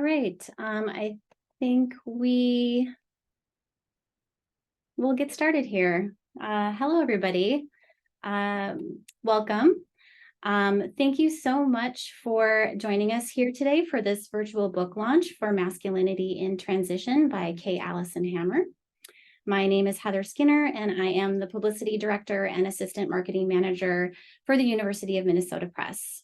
right. I think we will get started here. Hello, everybody. Welcome. Thank you so much for joining us here today for this virtual book launch for Masculinity in Transition by Allison Hammer. My name is Heather Skinner, and I am the Publicity Director and Assistant Marketing Manager for the University of Minnesota Press.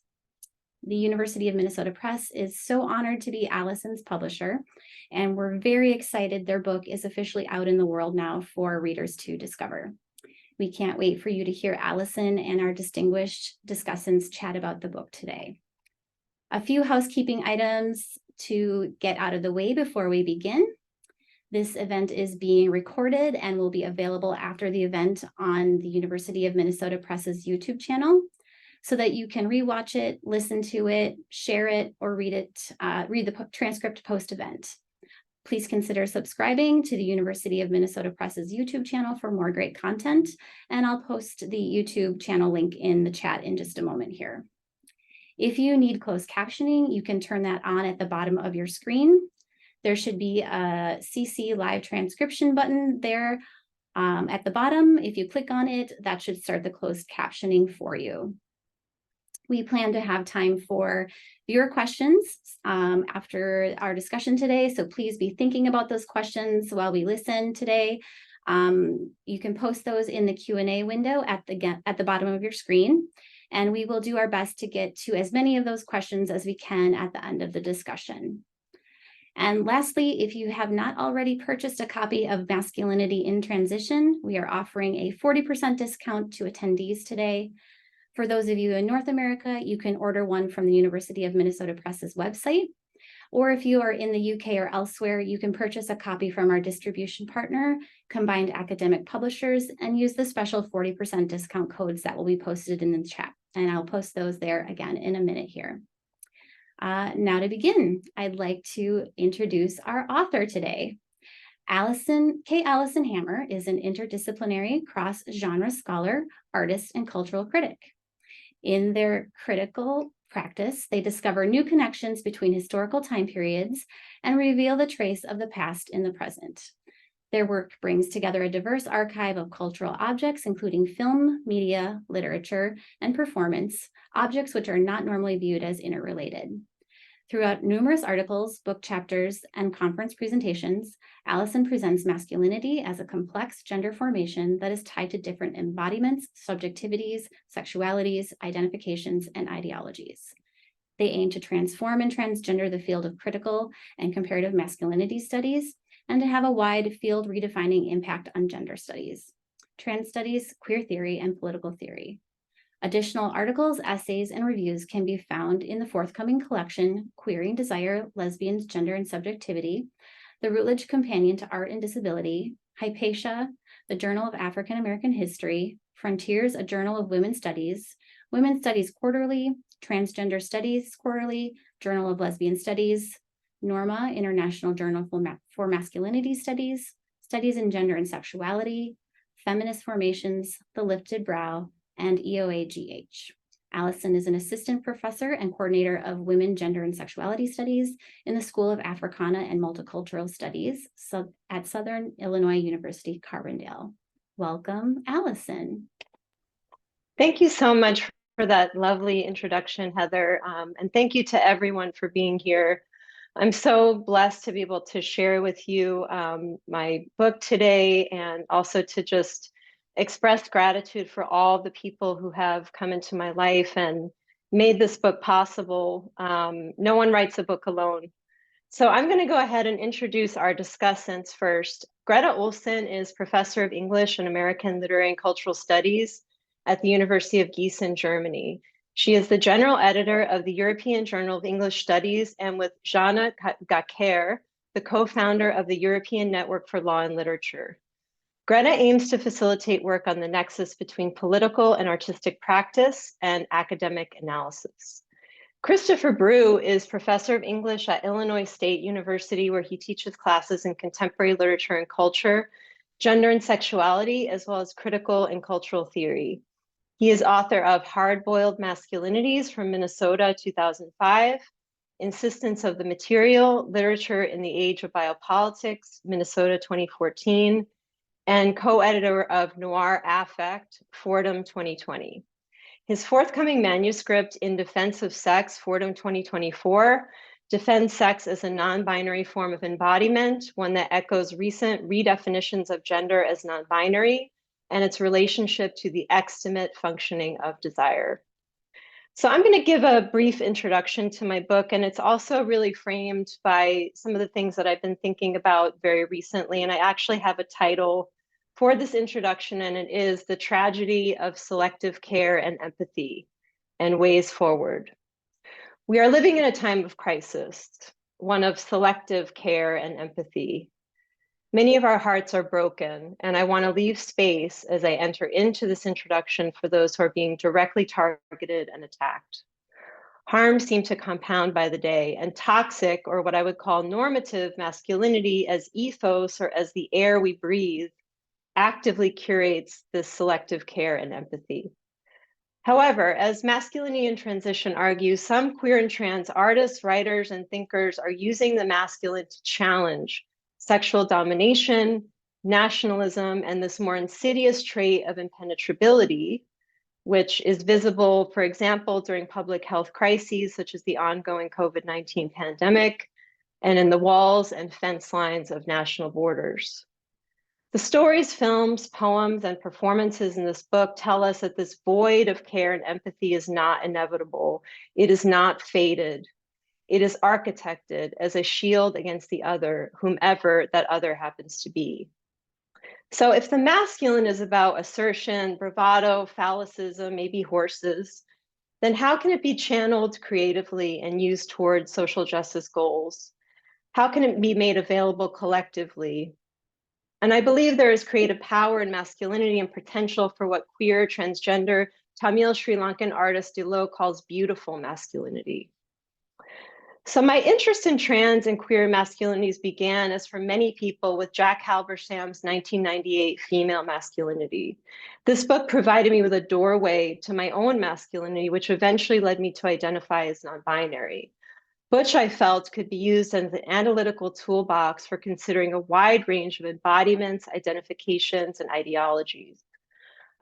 The University of Minnesota Press is so honored to be Allison's publisher, and we're very excited their book is officially out in the world now for readers to discover. We can't wait for you to hear Allison and our distinguished discussants chat about the book today. A few housekeeping items to get out of the way before we begin. This event is being recorded and will be available after the event on the University of Minnesota Press's YouTube channel, so that you can rewatch it, listen to it, share it, or read the transcript post-event. Please consider subscribing to the University of Minnesota Press's YouTube channel for more great content, and I'll post the YouTube channel link in the chat in just a moment here. If you need closed captioning, you can turn that on at the bottom of your screen. There should be a CC live transcription button there at the bottom. If you click on it, that should start the closed captioning for you. We plan to have time for viewer questions after our discussion today, so please be thinking about those questions while we listen today. You can post those in the Q&A window at the bottom of your screen, and we will do our best to get to as many of those questions as we can at the end of the discussion. And lastly, if you have not already purchased a copy of Masculinity in Transition, we are offering a 40% discount to attendees today. For those of you in North America, you can order one from the University of Minnesota Press's website. Or if you are in the UK or elsewhere, you can purchase a copy from our distribution partner, Combined Academic Publishers, and use the special 40% discount codes that will be posted in the chat. And I'll post those there again in a minute here. Now to begin, I'd like to introduce our author today. Allison Hammer is an interdisciplinary cross-genre scholar, artist, and cultural critic. In their critical practice, they discover new connections between historical time periods and reveal the trace of the past in the present. Their work brings together a diverse archive of cultural objects, including film, media, literature, and performance, objects which are not normally viewed as interrelated. Throughout numerous articles, book chapters, and conference presentations, Allison presents masculinity as a complex gender formation that is tied to different embodiments, subjectivities, sexualities, identifications, and ideologies. They aim to transform and transgender the field of critical and comparative masculinity studies, and to have a wide field redefining impact on gender studies, trans studies, queer theory, and political theory. Additional articles, essays, and reviews can be found in the forthcoming collection, Queering Desire, Lesbians, Gender, and Subjectivity, the Routledge Companion to Art and Disability, Hypatia, the Journal of African American History, Frontiers, a Journal of Women's Studies Quarterly, Transgender Studies Quarterly, Journal of Lesbian Studies, Norma, International Journal for Masculinity Studies, Studies in Gender and Sexuality, Feminist Formations, The Lifted Brow, and EOAGH. Allison is an assistant professor and coordinator of Women, Gender, and Sexuality Studies in the School of Africana and Multicultural Studies at Southern Illinois University, Carbondale. Welcome, Allison. Thank you so much for that lovely introduction, Heather, and thank you to everyone for being here. I'm so blessed to be able to share with you my book today, and also to just express gratitude for all the people who have come into my life and made this book possible. No one writes a book alone. So I'm going to go ahead and introduce our discussants first. Greta Olson is professor of English and American Literary and Cultural Studies at the University of Gießen, Germany. She is the general editor of the European Journal of English Studies, and with Jana Gaker, the co-founder of the European Network for Law and Literature. Greta aims to facilitate work on the nexus between political and artistic practice and academic analysis. Christopher Breu is professor of English at Illinois State University, where he teaches classes in contemporary literature and culture, gender and sexuality, as well as critical and cultural theory. He is author of Hard-Boiled Masculinities from Minnesota, 2005, Insistence of the Material, Literature in the Age of Biopolitics, Minnesota 2014, and co-editor of Noir Affect, Fordham 2020. His forthcoming manuscript, In Defense of Sex, Fordham 2024, defends sex as a non-binary form of embodiment, one that echoes recent redefinitions of gender as non-binary and its relationship to the extimate functioning of desire. So I'm going to give a brief introduction to my book, and it's also really framed by some of the things that I've been thinking about very recently. And I actually have a title for this introduction, and it is The Tragedy of Selective Care and Empathy and Ways Forward. We are living in a time of crisis, one of selective care and empathy. Many of our hearts are broken, and I want to leave space as I enter into this introduction for those who are being directly targeted and attacked. Harms seem to compound by the day, and toxic, or what I would call normative masculinity as ethos or as the air we breathe, actively curates this selective care and empathy. However, as Masculinity in Transition argues, some queer and trans artists, writers, and thinkers are using the masculine to challenge sexual domination, nationalism, and this more insidious trait of impenetrability, which is visible, for example, during public health crises such as the ongoing COVID-19 pandemic, and in the walls and fence lines of national borders. The stories, films, poems, and performances in this book tell us that this void of care and empathy is not inevitable. It is not fated. It is architected as a shield against the other, whomever that other happens to be. So if the masculine is about assertion, bravado, phallicism, maybe horses, then how can it be channeled creatively and used towards social justice goals? How can it be made available collectively? And I believe there is creative power in masculinity and potential for what queer, transgender, Tamil Sri Lankan artist Dilo calls beautiful masculinity. So my interest in trans and queer masculinities began, as for many people, with Jack Halberstam's 1998 Female Masculinity. This book provided me with a doorway to my own masculinity, which eventually led me to identify as non-binary. Butch, I felt, could be used as an analytical toolbox for considering a wide range of embodiments, identifications, and ideologies.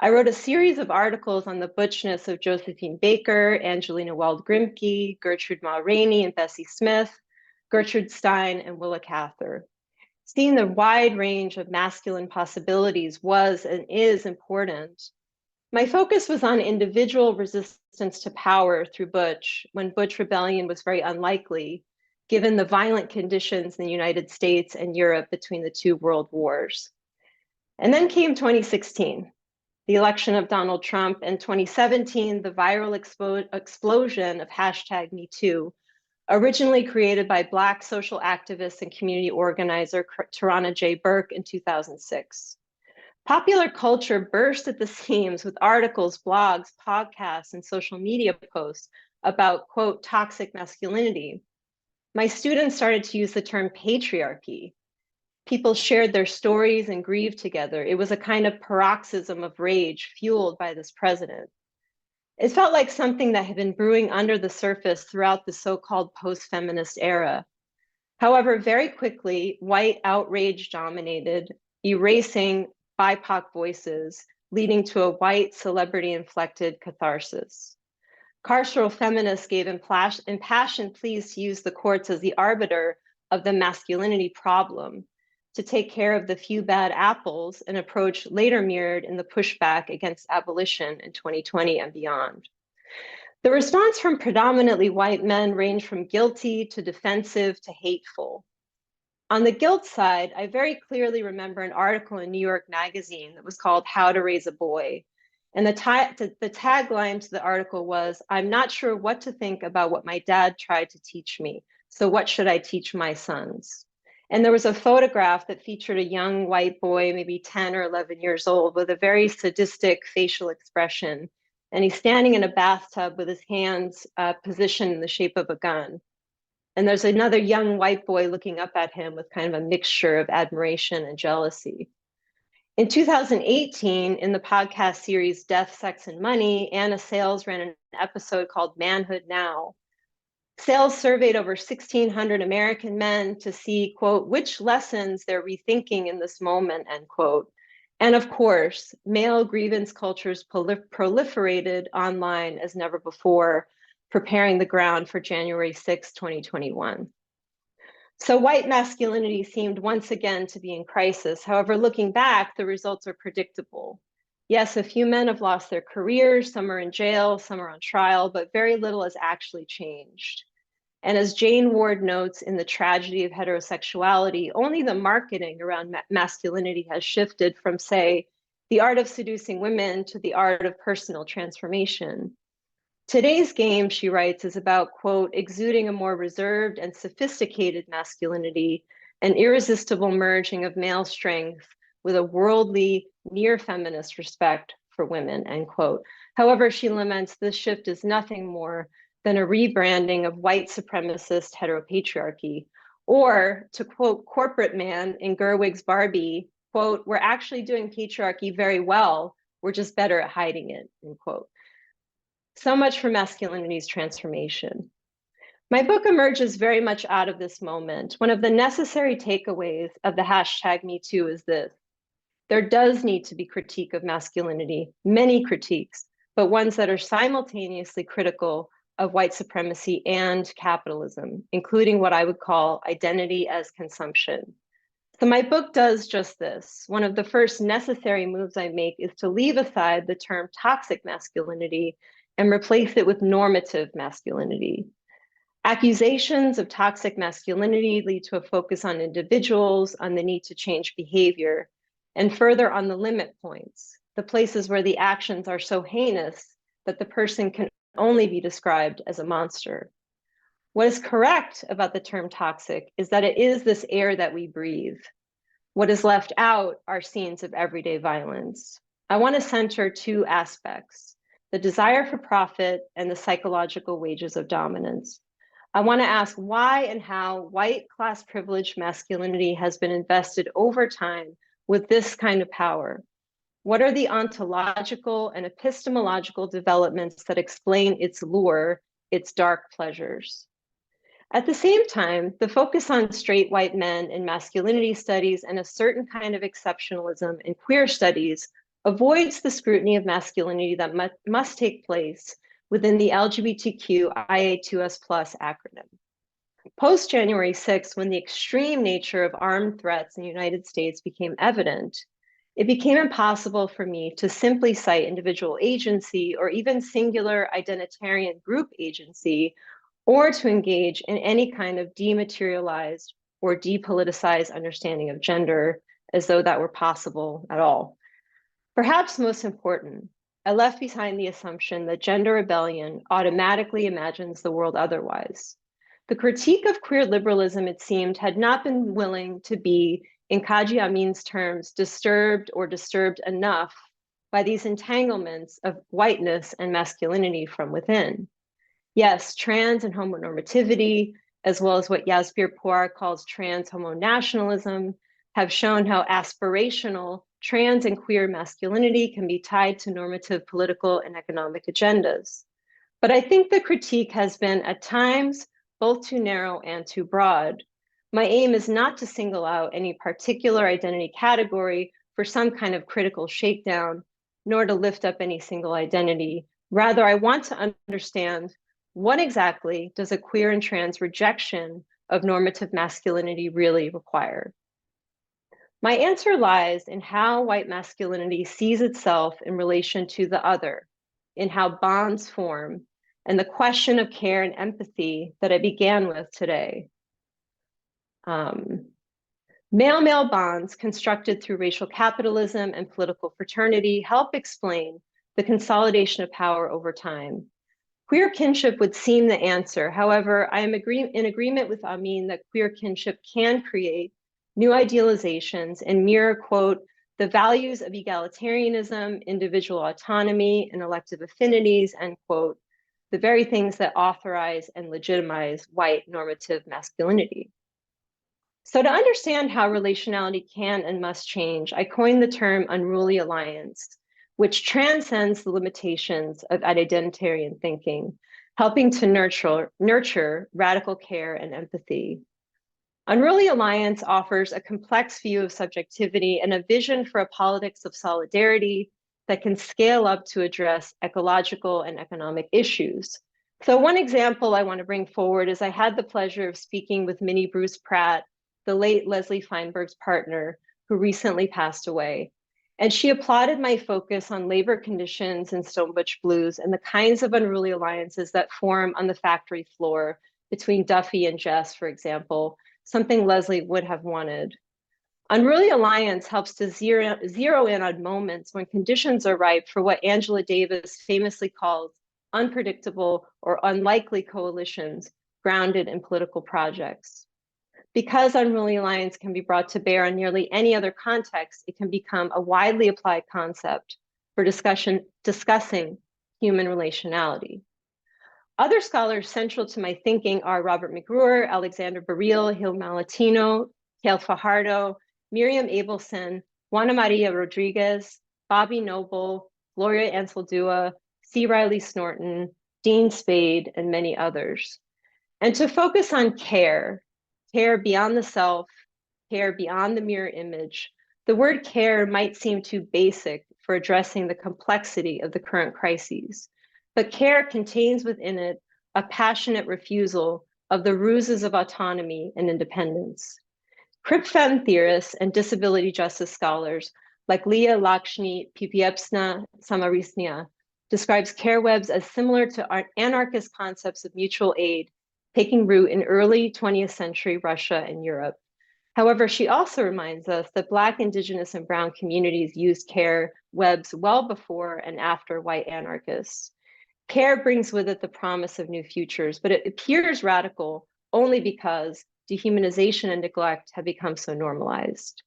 I wrote a series of articles on the butchness of Josephine Baker, Angelina Weld-Grimke, Gertrude Ma Rainey and Bessie Smith, Gertrude Stein, and Willa Cather. Seeing the wide range of masculine possibilities was and is important. My focus was on individual resistance to power through Butch, when Butch rebellion was very unlikely, given the violent conditions in the United States and Europe between the two world wars. And then came 2016. The election of Donald Trump, and 2017, the viral explosion of #MeToo, originally created by Black social activist and community organizer Tarana J. Burke in 2006. Popular culture burst at the seams with articles, blogs, podcasts, and social media posts about, quote, toxic masculinity. My students started to use the term patriarchy. People shared their stories and grieved together. It was a kind of paroxysm of rage fueled by this president. It felt like something that had been brewing under the surface throughout the so-called post-feminist era. However, very quickly, white outrage dominated, erasing BIPOC voices, leading to a white celebrity-inflected catharsis. Carceral feminists gave impassioned pleas to use the courts as the arbiter of the masculinity problem, to take care of the few bad apples, an approach later mirrored in the pushback against abolition in 2020 and beyond. The response from predominantly white men ranged from guilty to defensive to hateful. On the guilt side, I very clearly remember an article in New York Magazine that was called How to Raise a Boy. And the tagline to the article was, I'm not sure what to think about what my dad tried to teach me. So what should I teach my sons? And there was a photograph that featured a young white boy, maybe 10 or 11 years old, with a very sadistic facial expression. And he's standing in a bathtub with his hands positioned in the shape of a gun. And there's another young white boy looking up at him with kind of a mixture of admiration and jealousy. In 2018, in the podcast series Death, Sex, and Money, Anna Sales ran an episode called Manhood Now. Sales surveyed over 1,600 American men to see, quote, which lessons they're rethinking in this moment, end quote. And of course, male grievance cultures proliferated online as never before, preparing the ground for January 6, 2021. So white masculinity seemed once again to be in crisis. However, looking back, the results are predictable. Yes, a few men have lost their careers, some are in jail, some are on trial, but very little has actually changed. And as Jane Ward notes in The Tragedy of Heterosexuality, only the marketing around masculinity has shifted from, say, the art of seducing women to the art of personal transformation. Today's game, she writes, is about, quote, exuding a more reserved and sophisticated masculinity, an irresistible merging of male strength with a worldly, near feminist respect for women, end quote. However, she laments this shift is nothing more than a rebranding of white supremacist heteropatriarchy. Or, to quote corporate man in Gerwig's Barbie, quote, we're actually doing patriarchy very well, we're just better at hiding it, end quote. So much for masculinity's transformation. My book emerges very much out of this moment. One of the necessary takeaways of the hashtag #MeToo is this: there does need to be critique of masculinity, many critiques, but ones that are simultaneously critical of white supremacy and capitalism, including what I would call identity as consumption. So my book does just this. One of the first necessary moves I make is to leave aside the term toxic masculinity and replace it with normative masculinity. Accusations of toxic masculinity lead to a focus on individuals, on the need to change behavior, and further on the limit points, the places where the actions are so heinous that the person can only be described as a monster. What is correct about the term toxic is that it is this air that we breathe. What is left out are scenes of everyday violence. I want to center two aspects: the desire for profit and the psychological wages of dominance. I want to ask why and how white class privileged masculinity has been invested over time with this kind of power. What are the ontological and epistemological developments that explain its lure, its dark pleasures? At the same time, the focus on straight white men in masculinity studies and a certain kind of exceptionalism in queer studies avoids the scrutiny of masculinity that must take place within the LGBTQIA2S+ acronym. Post January 6th, when the extreme nature of armed threats in the United States became evident, it became impossible for me to simply cite individual agency or even singular identitarian group agency, or to engage in any kind of dematerialized or depoliticized understanding of gender, as though that were possible at all. Perhaps most important, I left behind the assumption that gender rebellion automatically imagines the world otherwise. The critique of queer liberalism, it seemed, had not been willing to be, in Kaji Amin's terms, disturbed or disturbed enough by these entanglements of whiteness and masculinity from within. Yes, trans and homonormativity, as well as what Jasbir Puar calls trans homonationalism, have shown how aspirational trans and queer masculinity can be tied to normative political and economic agendas. But I think the critique has been at times both too narrow and too broad. My aim is not to single out any particular identity category for some kind of critical shakedown, nor to lift up any single identity. Rather, I want to understand what exactly does a queer and trans rejection of normative masculinity really require? My answer lies in how white masculinity sees itself in relation to the other, in how bonds form, and the question of care and empathy that I began with today. Male-male bonds constructed through racial capitalism and political fraternity help explain the consolidation of power over time. Queer kinship would seem the answer. However, I am in agreement with Amin that queer kinship can create new idealizations and mirror, quote, the values of egalitarianism, individual autonomy, and elective affinities, end quote, the very things that authorize and legitimize white normative masculinity. So to understand how relationality can and must change, I coined the term unruly alliance, which transcends the limitations of identitarian thinking. helping to nurture radical care and empathy. Unruly Alliance offers a complex view of subjectivity and a vision for a politics of solidarity that can scale up to address ecological and economic issues. So one example I want to bring forward is I had the pleasure of speaking with Minnie Bruce Pratt, the late Leslie Feinberg's partner, who recently passed away. And she applauded my focus on labor conditions in Stone Butch Blues and the kinds of unruly alliances that form on the factory floor between Duffy and Jess, for example, something Leslie would have wanted. Unruly Alliance helps to zero in on moments when conditions are ripe for what Angela Davis famously calls unpredictable or unlikely coalitions grounded in political projects. Because Unruly Alliance can be brought to bear on nearly any other context, it can become a widely applied concept for discussing human relationality. Other scholars central to my thinking are Robert McGruer, Alexander Baril, Gil Malatino, Gail Fajardo, Miriam Abelson, Juana Maria Rodriguez, Bobby Noble, Gloria Anseldua, C. Riley Snorton, Dean Spade, and many others. And to focus on care beyond the self, care beyond the mirror image, the word care might seem too basic for addressing the complexity of the current crises. But care contains within it a passionate refusal of the ruses of autonomy and independence. CRIP-Fem theorists and disability justice scholars like Leah Lakshmi Pipiepsna Samarisnia describes care webs as similar to anarchist concepts of mutual aid taking root in early 20th century Russia and Europe. However, she also reminds us that Black, Indigenous, and Brown communities used care webs well before and after white anarchists. Care brings with it the promise of new futures, but it appears radical only because dehumanization and neglect have become so normalized.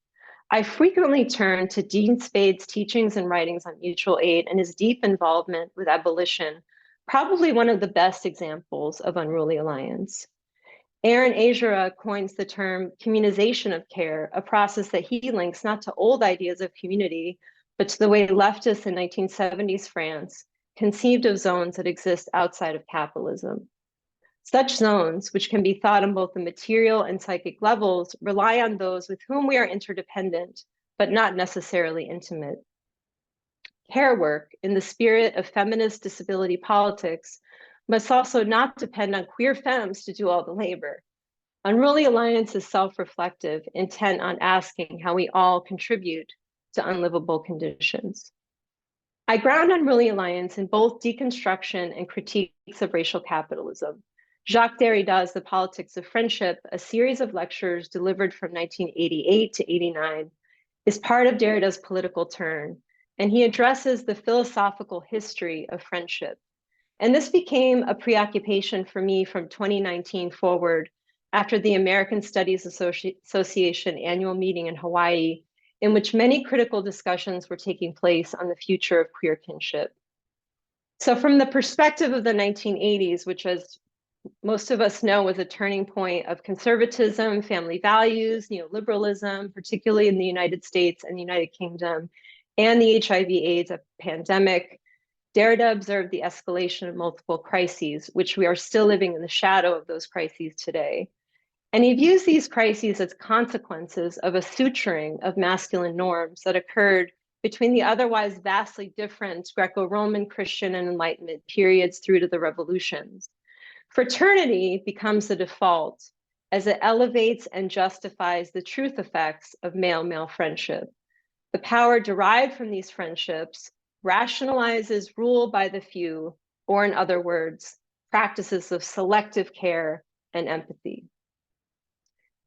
I frequently turn to Dean Spade's teachings and writings on mutual aid and his deep involvement with abolition, probably one of the best examples of Unruly Alliance. Aaron Azura coins the term communization of care, a process that he links not to old ideas of community, but to the way leftists in 1970s France conceived of zones that exist outside of capitalism. Such zones, which can be thought on both the material and psychic levels, rely on those with whom we are interdependent, but not necessarily intimate. Care work, in the spirit of feminist disability politics, must also not depend on queer femmes to do all the labor. Unruly Alliance is self-reflective, intent on asking how we all contribute to unlivable conditions. I ground Unruly Alliance in both deconstruction and critiques of racial capitalism. Jacques Derrida's The Politics of Friendship, a series of lectures delivered from 1988 to 89, is part of Derrida's political turn, and he addresses the philosophical history of friendship. And this became a preoccupation for me from 2019 forward after the American Studies Association annual meeting in Hawaii, in which many critical discussions were taking place on the future of queer kinship. So from the perspective of the 1980s, which as most of us know was a turning point of conservatism, family values, neoliberalism, particularly in the United States and the United Kingdom, and the HIV/AIDS pandemic, Derrida observed the escalation of multiple crises, which we are still living in the shadow of those crises today. And he views these crises as consequences of a suturing of masculine norms that occurred between the otherwise vastly different Greco-Roman, Christian, and Enlightenment periods through to the revolutions. Fraternity becomes the default as it elevates and justifies the truth effects of male-male friendship. The power derived from these friendships rationalizes rule by the few, or in other words, practices of selective care and empathy.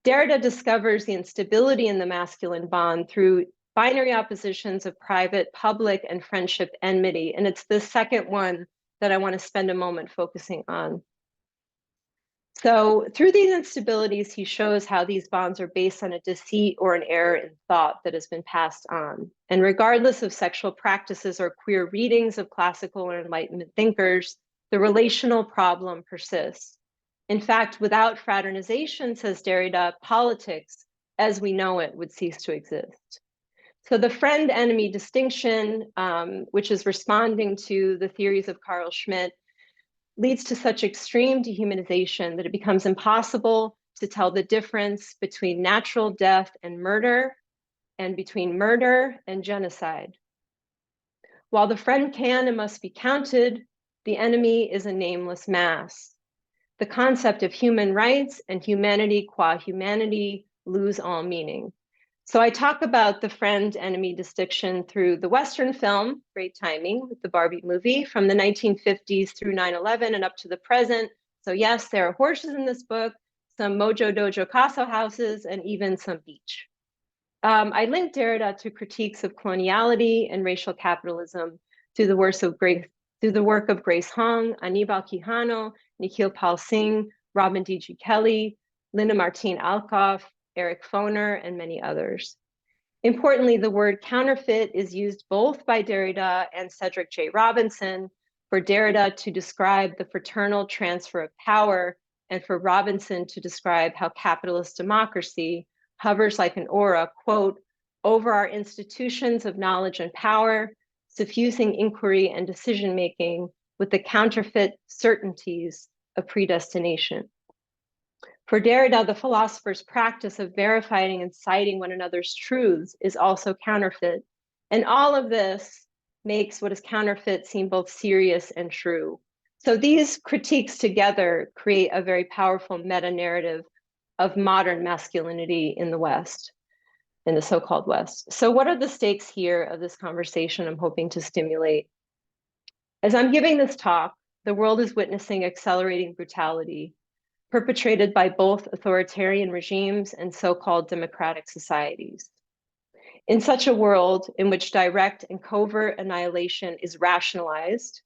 Derrida discovers the instability in the masculine bond through binary oppositions of private, public, and friendship enmity. And it's the second one that I want to spend a moment focusing on. So through these instabilities, he shows how these bonds are based on a deceit or an error in thought that has been passed on. And regardless of sexual practices or queer readings of classical or Enlightenment thinkers, the relational problem persists. In fact, without fraternization, says Derrida, politics as we know it would cease to exist. So the friend-enemy distinction, which is responding to the theories of Carl Schmitt, leads to such extreme dehumanization that it becomes impossible to tell the difference between natural death and murder, and between murder and genocide. While the friend can and must be counted, the enemy is a nameless mass. The concept of human rights and humanity qua humanity lose all meaning. So I talk about the friend-enemy distinction through the Western film, great timing with the Barbie movie, from the 1950s through 9/11 and up to the present. So yes, there are horses in this book, some Mojo Dojo Casa houses, and even some beach. I linked Derrida to critiques of coloniality and racial capitalism through the work of Grace Hong, Anibal Quijano, Nikhil Pal Singh, Robin D.G. Kelly, Linda Martine Alcoff, Eric Foner, and many others. Importantly, the word counterfeit is used both by Derrida and Cedric J. Robinson, for Derrida to describe the fraternal transfer of power, and for Robinson to describe how capitalist democracy hovers like an aura, quote, over our institutions of knowledge and power, suffusing inquiry and decision-making with the counterfeit certainties of predestination. For Derrida, the philosopher's practice of verifying and citing one another's truths is also counterfeit. And all of this makes what is counterfeit seem both serious and true. So these critiques together create a very powerful meta-narrative of modern masculinity in the West, in the so-called West. So what are the stakes here of this conversation I'm hoping to stimulate? As I'm giving this talk, the world is witnessing accelerating brutality perpetrated by both authoritarian regimes and so-called democratic societies. In such a world in which direct and covert annihilation is rationalized,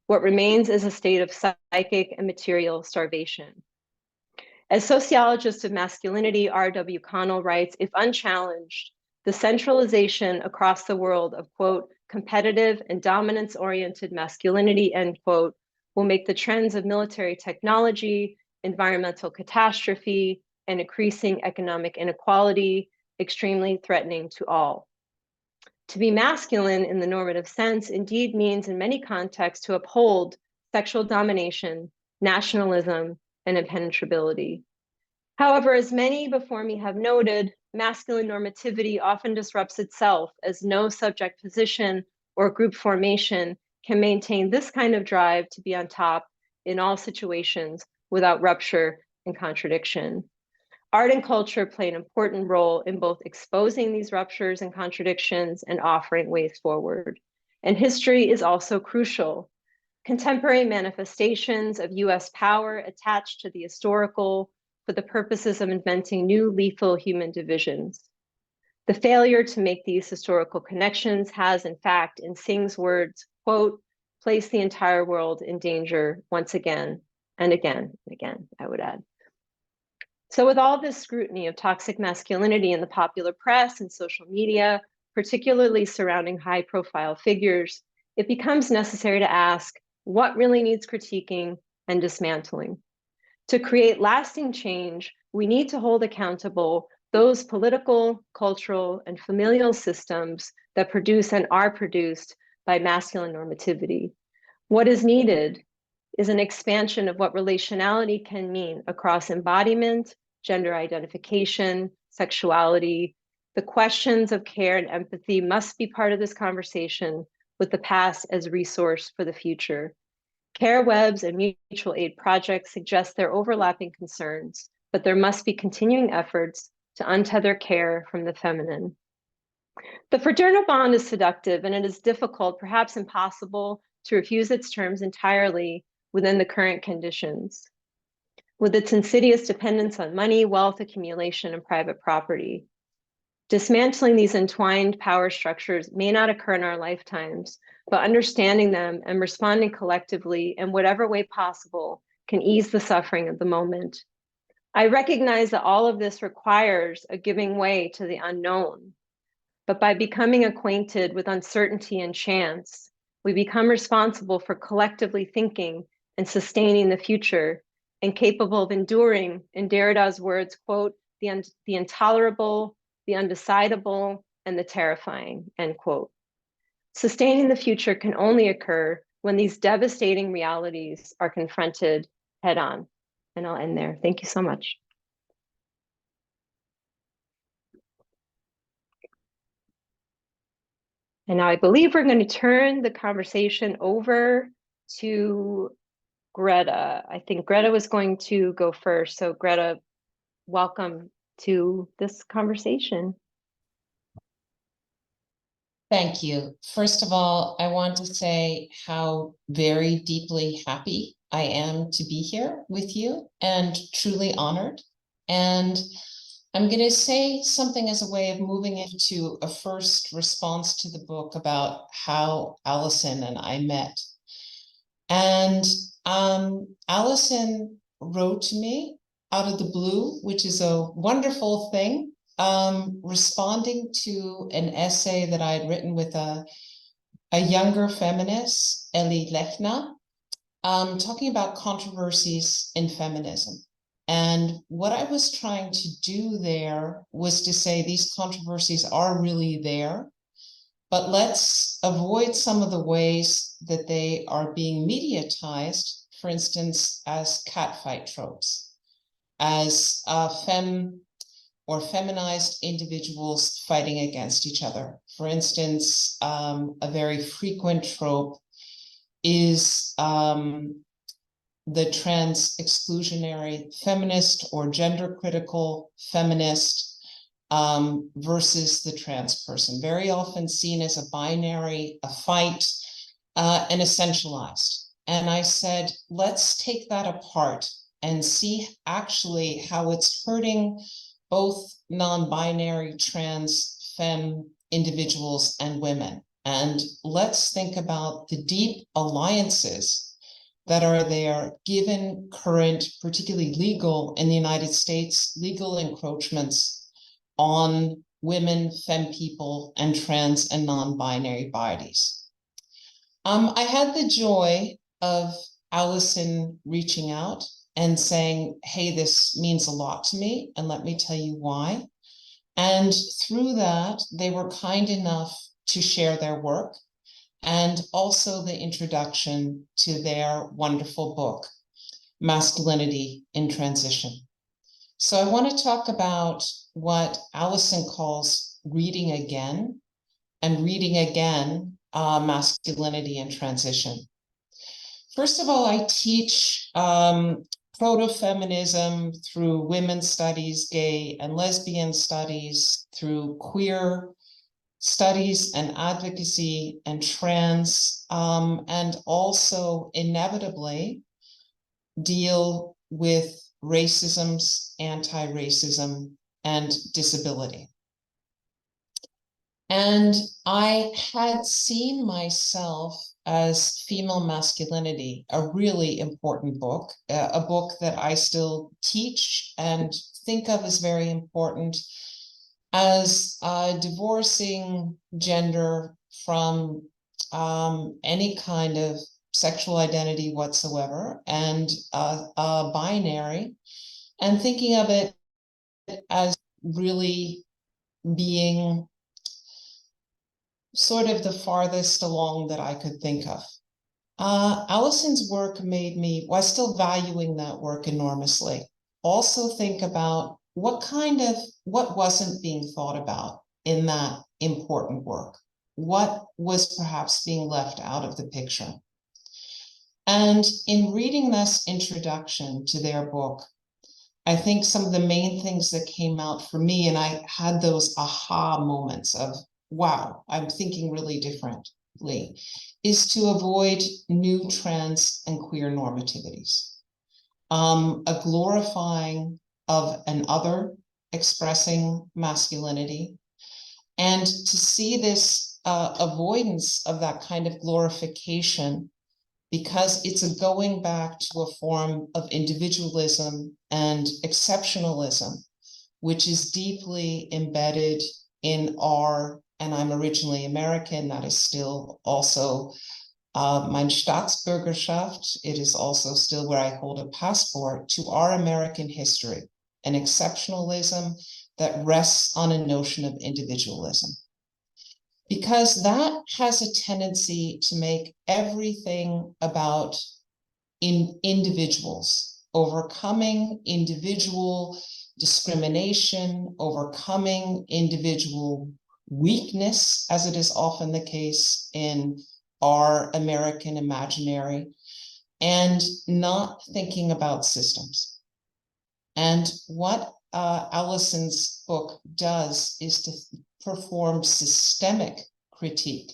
what remains is a state of psychic and material starvation. As sociologist of masculinity, R.W. Connell writes, if unchallenged, the centralization across the world of, quote, competitive and dominance-oriented masculinity, end quote, will make the trends of military technology, environmental catastrophe, and increasing economic inequality extremely threatening to all. To be masculine in the normative sense indeed means in many contexts to uphold sexual domination, nationalism, and impenetrability. However, as many before me have noted, masculine normativity often disrupts itself, as no subject position or group formation can maintain this kind of drive to be on top in all situations without rupture and contradiction. Art and culture play an important role in both exposing these ruptures and contradictions and offering ways forward. And history is also crucial. Contemporary manifestations of US power attached to the historical for the purposes of inventing new lethal human divisions. The failure to make these historical connections has, in fact, in Singh's words, quote, placed the entire world in danger once again and again and again, I would add. So with all this scrutiny of toxic masculinity in the popular press and social media, particularly surrounding high-profile figures, it becomes necessary to ask what really needs critiquing and dismantling. To create lasting change, we need to hold accountable those political, cultural, and familial systems that produce and are produced by masculine normativity. What is needed is an expansion of what relationality can mean across embodiment, gender identification, sexuality. The questions of care and empathy must be part of this conversation, with the past as resource for the future. Care webs and mutual aid projects suggest their overlapping concerns, but there must be continuing efforts to untether care from the feminine. The fraternal bond is seductive, and it is difficult, perhaps impossible, to refuse its terms entirely within the current conditions, with its insidious dependence on money, wealth accumulation, and private property. Dismantling these entwined power structures may not occur in our lifetimes, but understanding them and responding collectively in whatever way possible can ease the suffering of the moment. I recognize that all of this requires a giving way to the unknown, but by becoming acquainted with uncertainty and chance, we become responsible for collectively thinking and sustaining the future, and capable of enduring, in Derrida's words, quote, the intolerable, the undecidable, and the terrifying, end quote. Sustaining the future can only occur when these devastating realities are confronted head on. And I'll end there. Thank you so much. And now I believe we're going to turn the conversation over to Greta. I think Greta was going to go first. So Greta, welcome to this conversation. Thank you. First of all, I want to say how very deeply happy I am to be here with you and truly honored. And I'm going to say something as a way of moving into a first response to the book about how Allison and I met. And Allison wrote to me out of the blue, which is a wonderful thing, responding to an essay that I had written with a younger feminist, Eli Lechner, talking about controversies in feminism. And what I was trying to do there was to say these controversies are really there, but let's avoid some of the ways that they are being mediatized, for instance, as catfight tropes, as or feminized individuals fighting against each other. For instance, a very frequent trope is the trans exclusionary feminist or gender critical feminist versus the trans person, very often seen as a binary, a fight, and essentialized. And I said, let's take that apart and see actually how it's hurting both non-binary trans femme individuals and women. And let's think about the deep alliances that are there given current, particularly legal in the United States, legal encroachments on women, femme people, and trans and non-binary bodies. I had the joy of Allison reaching out and saying, hey, this means a lot to me, and let me tell you why. And through that, they were kind enough to share their work and also the introduction to their wonderful book, Masculinity in Transition. So I want to talk about what Allison calls reading again, and reading again, masculinity in transition. First of all, I teach proto-feminism through women's studies, gay and lesbian studies, through queer studies and advocacy and trans, and also inevitably deal with racisms, anti-racism, and disability. And I had seen myself as Female Masculinity, a really important book, a book that I still teach and think of as very important, as divorcing gender from any kind of sexual identity whatsoever, and binary, and thinking of it as really being sort of the farthest along that I could think of. Allison's work made me, while still valuing that work enormously, also think about what wasn't being thought about in that important work. What was perhaps being left out of the picture? And in reading this introduction to their book, I think some of the main things that came out for me, and I had those aha moments of, wow, I'm thinking really differently, is to avoid new trans and queer normativities. A glorifying of an other expressing masculinity, and to see this avoidance of that kind of glorification, because it's a going back to a form of individualism and exceptionalism, which is deeply embedded in our, and I'm originally American, that is still also mein Staatsbürgerschaft, it is also still where I hold a passport, to our American history, an exceptionalism that rests on a notion of individualism. because that has a tendency to make everything about individuals, overcoming individual discrimination, overcoming individual weakness, as it is often the case in our American imaginary, and not thinking about systems. And what Allison's book does is to perform systemic critique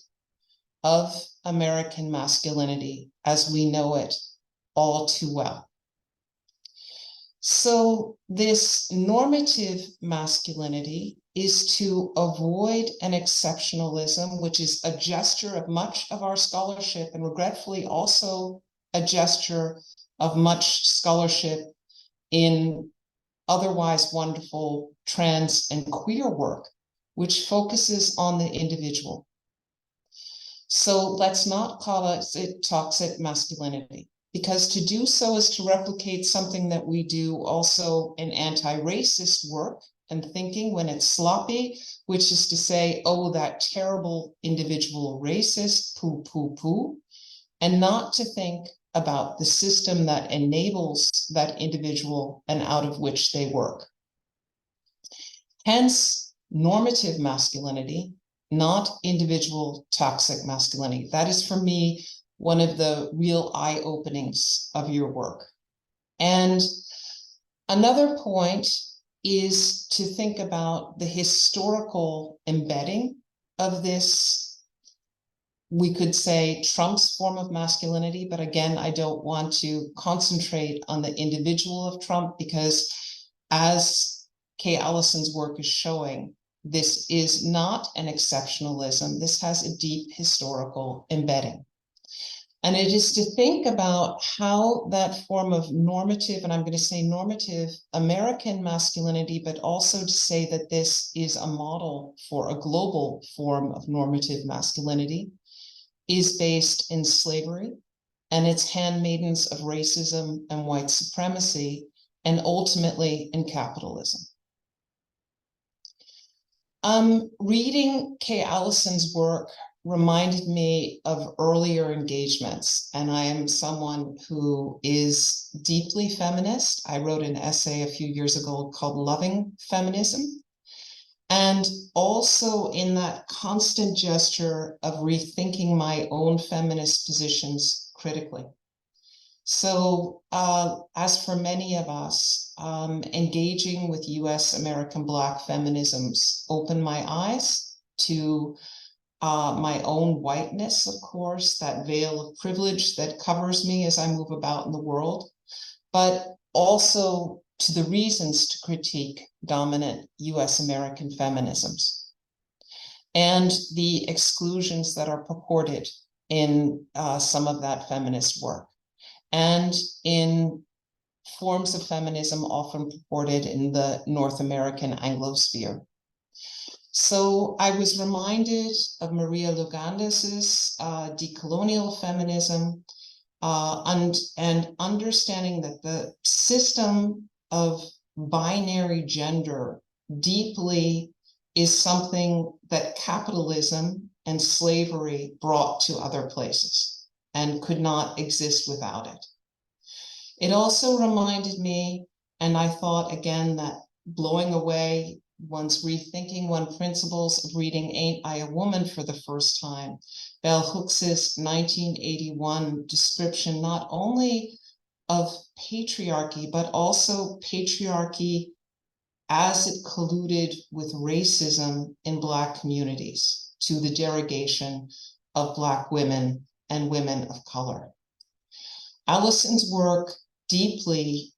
of American masculinity as we know it all too well. So this normative masculinity is to avoid an exceptionalism, which is a gesture of much of our scholarship, and regretfully also a gesture of much scholarship in otherwise wonderful trans and queer work, which focuses on the individual. So let's not call it toxic masculinity, because to do so is to replicate something that we do also in anti-racist work and thinking when it's sloppy, which is to say, oh, that terrible individual racist, poo, poo, poo, and not to think about the system that enables that individual and out of which they work. Hence, normative masculinity, not individual toxic masculinity. That is, for me, one of the real eye-openings of your work. And another point is to think about the historical embedding of this, we could say, Trump's form of masculinity, but again, I don't want to concentrate on the individual of Trump, because as Kay Allison's work is showing, this is not an exceptionalism. This has a deep historical embedding. And it is to think about how that form of normative, and I'm going to say normative American masculinity, but also to say that this is a model for a global form of normative masculinity, is based in slavery and its handmaidens of racism and white supremacy, and ultimately in capitalism. Reading Kay Allison's work reminded me of earlier engagements, and I am someone who is deeply feminist. I wrote an essay a few years ago called Loving Feminism, and also in that constant gesture of rethinking my own feminist positions critically. So as for many of us, engaging with US American Black feminisms opened my eyes to my own whiteness, of course, that veil of privilege that covers me as I move about in the world, but also to the reasons to critique dominant US American feminisms and the exclusions that are purported in some of that feminist work, and in forms of feminism often purported in the North American Anglosphere. So I was reminded of Maria Lugandis's decolonial feminism, and understanding that the system of binary gender deeply is something that capitalism and slavery brought to other places and could not exist without it. It also reminded me, and I thought again that blowing away one's rethinking one principles of reading Ain't I a Woman for the first time, Bell Hooks's 1981 description not only of patriarchy, but also patriarchy as it colluded with racism in Black communities to the derogation of Black women and women of color. Allison's work deeply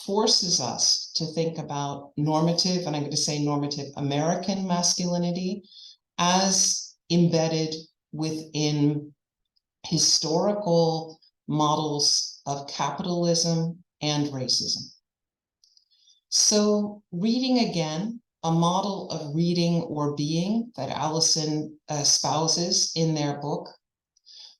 forces us to think about normative, and I'm going to say normative American masculinity, as embedded within historical models of capitalism and racism. So reading again, a model of reading or being that Allison espouses in their book,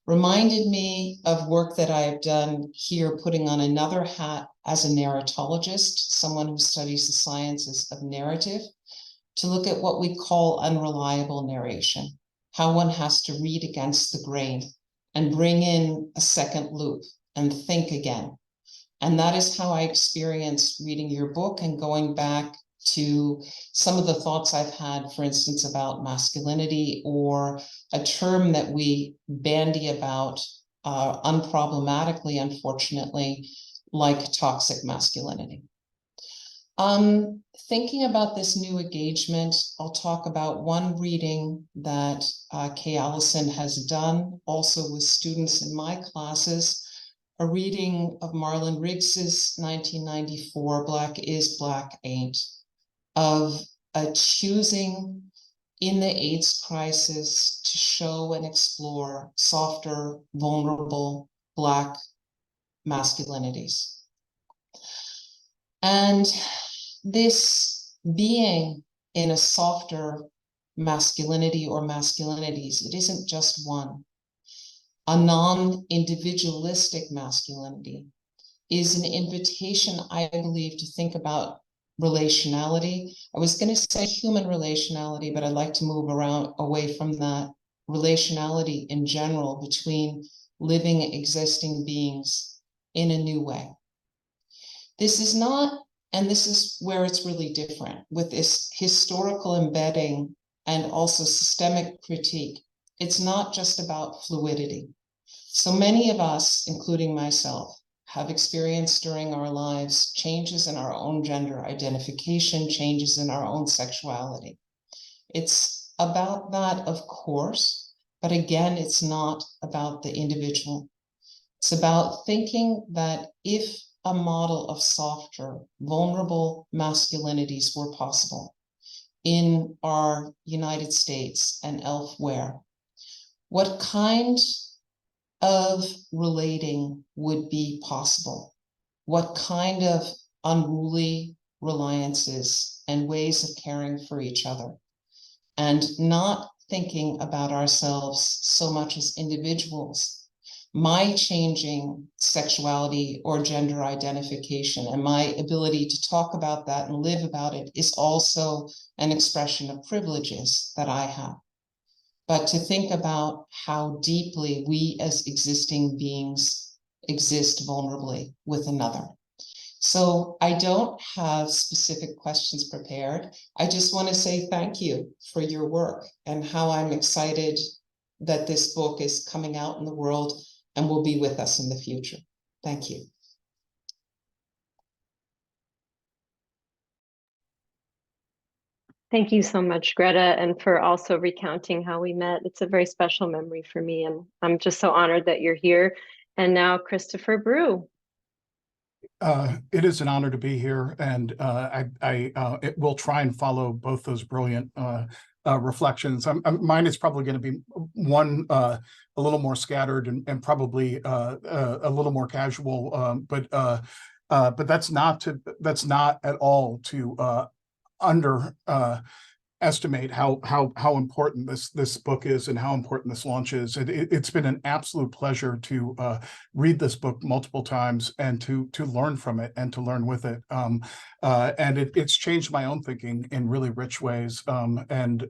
reminded me of work that I have done here, putting on another hat as a narratologist, someone who studies the sciences of narrative, to look at what we call unreliable narration. how one has to read against the grain and bring in a second loop and think again. And that is how I experienced reading your book and going back to some of the thoughts I've had, for instance, about masculinity, or a term that we bandy about unproblematically, unfortunately, like toxic masculinity. Thinking about this new engagement, I'll talk about one reading that Kay Allison has done also with students in my classes, a reading of Marlon Riggs's 1994 Black is Black Ain't, of a choosing in the AIDS crisis to show and explore softer, vulnerable Black masculinities. And this being in a softer masculinity or masculinities, it isn't just one. A non-individualistic masculinity is an invitation, I believe, to think about relationality. I was going to say human relationality, but I'd like to move away from that. Relationality in general between living, existing beings in a new way. This is not, and this is where it's really different, with this historical embedding and also systemic critique. It's not just about fluidity. So many of us, including myself, have experienced during our lives changes in our own gender identification, changes in our own sexuality. It's about that, of course, but again, it's not about the individual. It's about thinking that if a model of softer, vulnerable masculinities were possible in our United States and elsewhere, what kind of relating would be possible? What kind of unruly reliances and ways of caring for each other? And not thinking about ourselves so much as individuals. My changing sexuality or gender identification and my ability to talk about that and live about it is also an expression of privileges that I have. But to think about how deeply we as existing beings exist vulnerably with another. So I don't have specific questions prepared. I just want to say thank you for your work and how I'm excited that this book is coming out in the world and will be with us in the future. Thank you. Thank you so much, Greta, and for also recounting how we met. It's a very special memory for me, and I'm just so honored that you're here. And now, Christopher Breu. It is an honor to be here, and I will try and follow both those brilliant reflections. Mine is probably going to be one a little more scattered and probably a little more casual, but that's not at all to underestimate how important this book is and how important this launch is. It's been an absolute pleasure to read this book multiple times and to learn from it and to learn with it. And it's changed my own thinking in really rich ways. And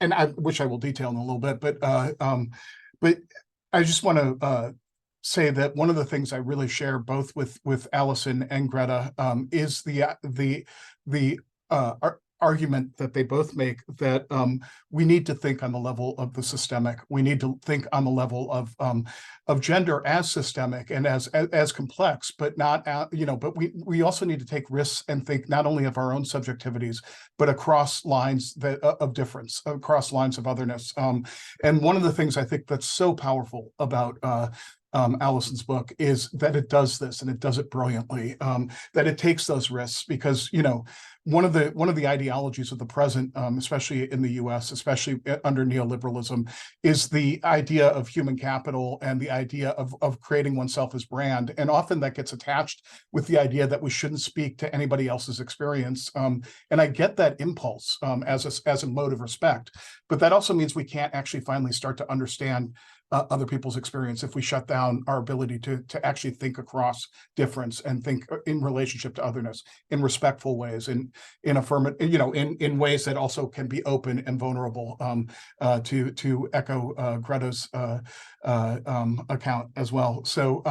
I, which I will detail in a little bit, but I just want to say that one of the things I really share both with Allison and Greta is the argument that they both make that we need to think on the level of the systemic. We need to think on the level of gender as systemic and as complex, but not but we also need to take risks and think not only of our own subjectivities, but across lines of difference, across lines of otherness. And one of the things I think that's so powerful about Allison's book is that it does this, and it does it brilliantly, that it takes those risks because, one of the ideologies of the present, especially in the US, especially under neoliberalism, is the idea of human capital and the idea of creating oneself as brand. And often that gets attached with the idea that we shouldn't speak to anybody else's experience. And I get that impulse as a mode of respect, but that also means we can't actually finally start to understand other people's experience, if we shut down our ability to actually think across difference and think in relationship to otherness in respectful ways, in affirmative, in ways that also can be open and vulnerable, to echo Greta's account as well. So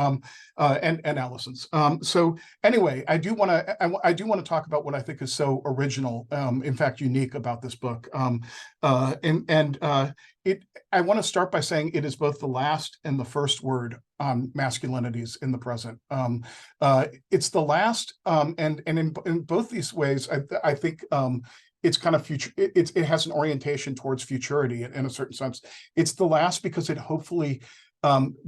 and Allison's. So anyway, I do want to talk about what I think is so original, in fact, unique about this book. I want to start by saying it is both the last and the first word on masculinities in the present. It's the last, and in both these ways, I think it's kind of future. It has an orientation towards futurity in a certain sense. It's the last because it hopefully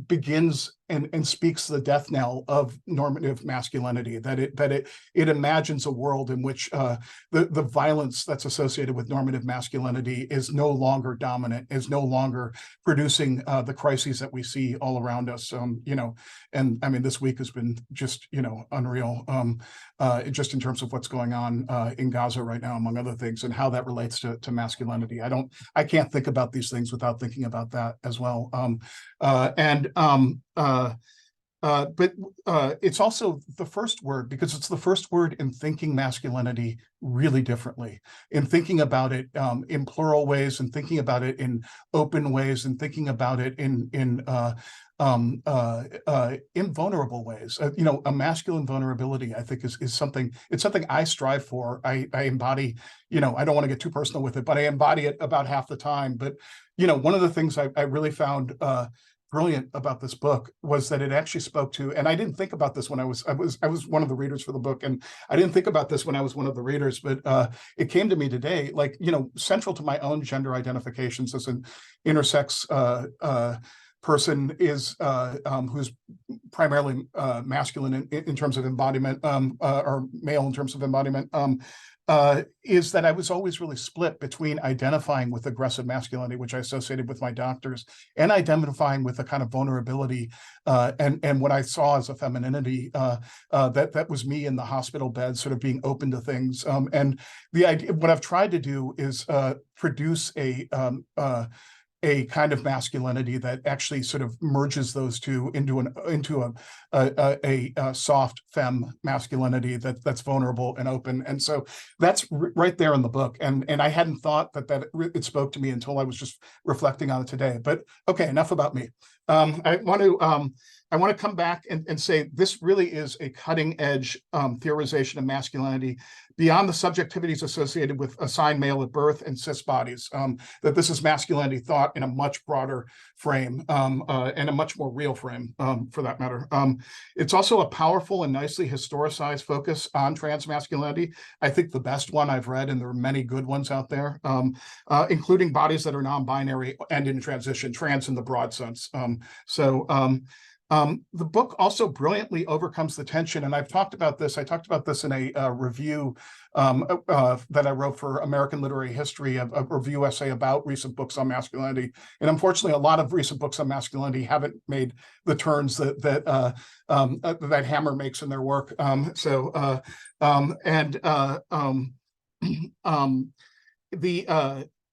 begins and speaks the death knell of normative masculinity, that it imagines a world in which the violence that's associated with normative masculinity is no longer dominant, is no longer producing the crises that we see all around us. And I mean, this week has been just unreal, just in terms of what's going on in Gaza right now, among other things, and how that relates to masculinity. I can't think about these things without thinking about that as well. But it's also the first word, because it's the first word in thinking masculinity really differently, in thinking about it in plural ways, and thinking about it in open ways, and thinking about it in vulnerable ways. A masculine vulnerability, I think, is something. It's something I strive for. I embody. I don't want to get too personal with it, but I embody it about half the time. But one of the things I really found brilliant about this book was that it actually spoke to, and I didn't think about this when I was one of the readers for the book, and I didn't think about this when I was one of the readers, but it came to me today, central to my own gender identifications as an intersex person is who's primarily masculine in terms of embodiment, or male in terms of embodiment, is that I was always really split between identifying with aggressive masculinity, which I associated with my doctors, and identifying with a kind of vulnerability and what I saw as a femininity that was me in the hospital bed, sort of being open to things. And the idea, what I've tried to do is produce a kind of masculinity that actually sort of merges those two into a soft femme masculinity that's vulnerable and open. And so that's right there in the book. And I hadn't thought that it spoke to me until I was just reflecting on it today. But okay, enough about me. I want to come back and say this really is a cutting edge theorization of masculinity beyond the subjectivities associated with assigned male at birth and cis bodies, that this is masculinity thought in a much broader frame, and a much more real frame, for that matter. It's also a powerful and nicely historicized focus on trans masculinity. I think the best one I've read, and there are many good ones out there, including bodies that are non-binary and in transition, trans in the broad sense. The book also brilliantly overcomes the tension, and I've talked about this. I talked about this in a review that I wrote for American Literary History, a review essay about recent books on masculinity. And unfortunately, a lot of recent books on masculinity haven't made the turns that Hammer makes in their work.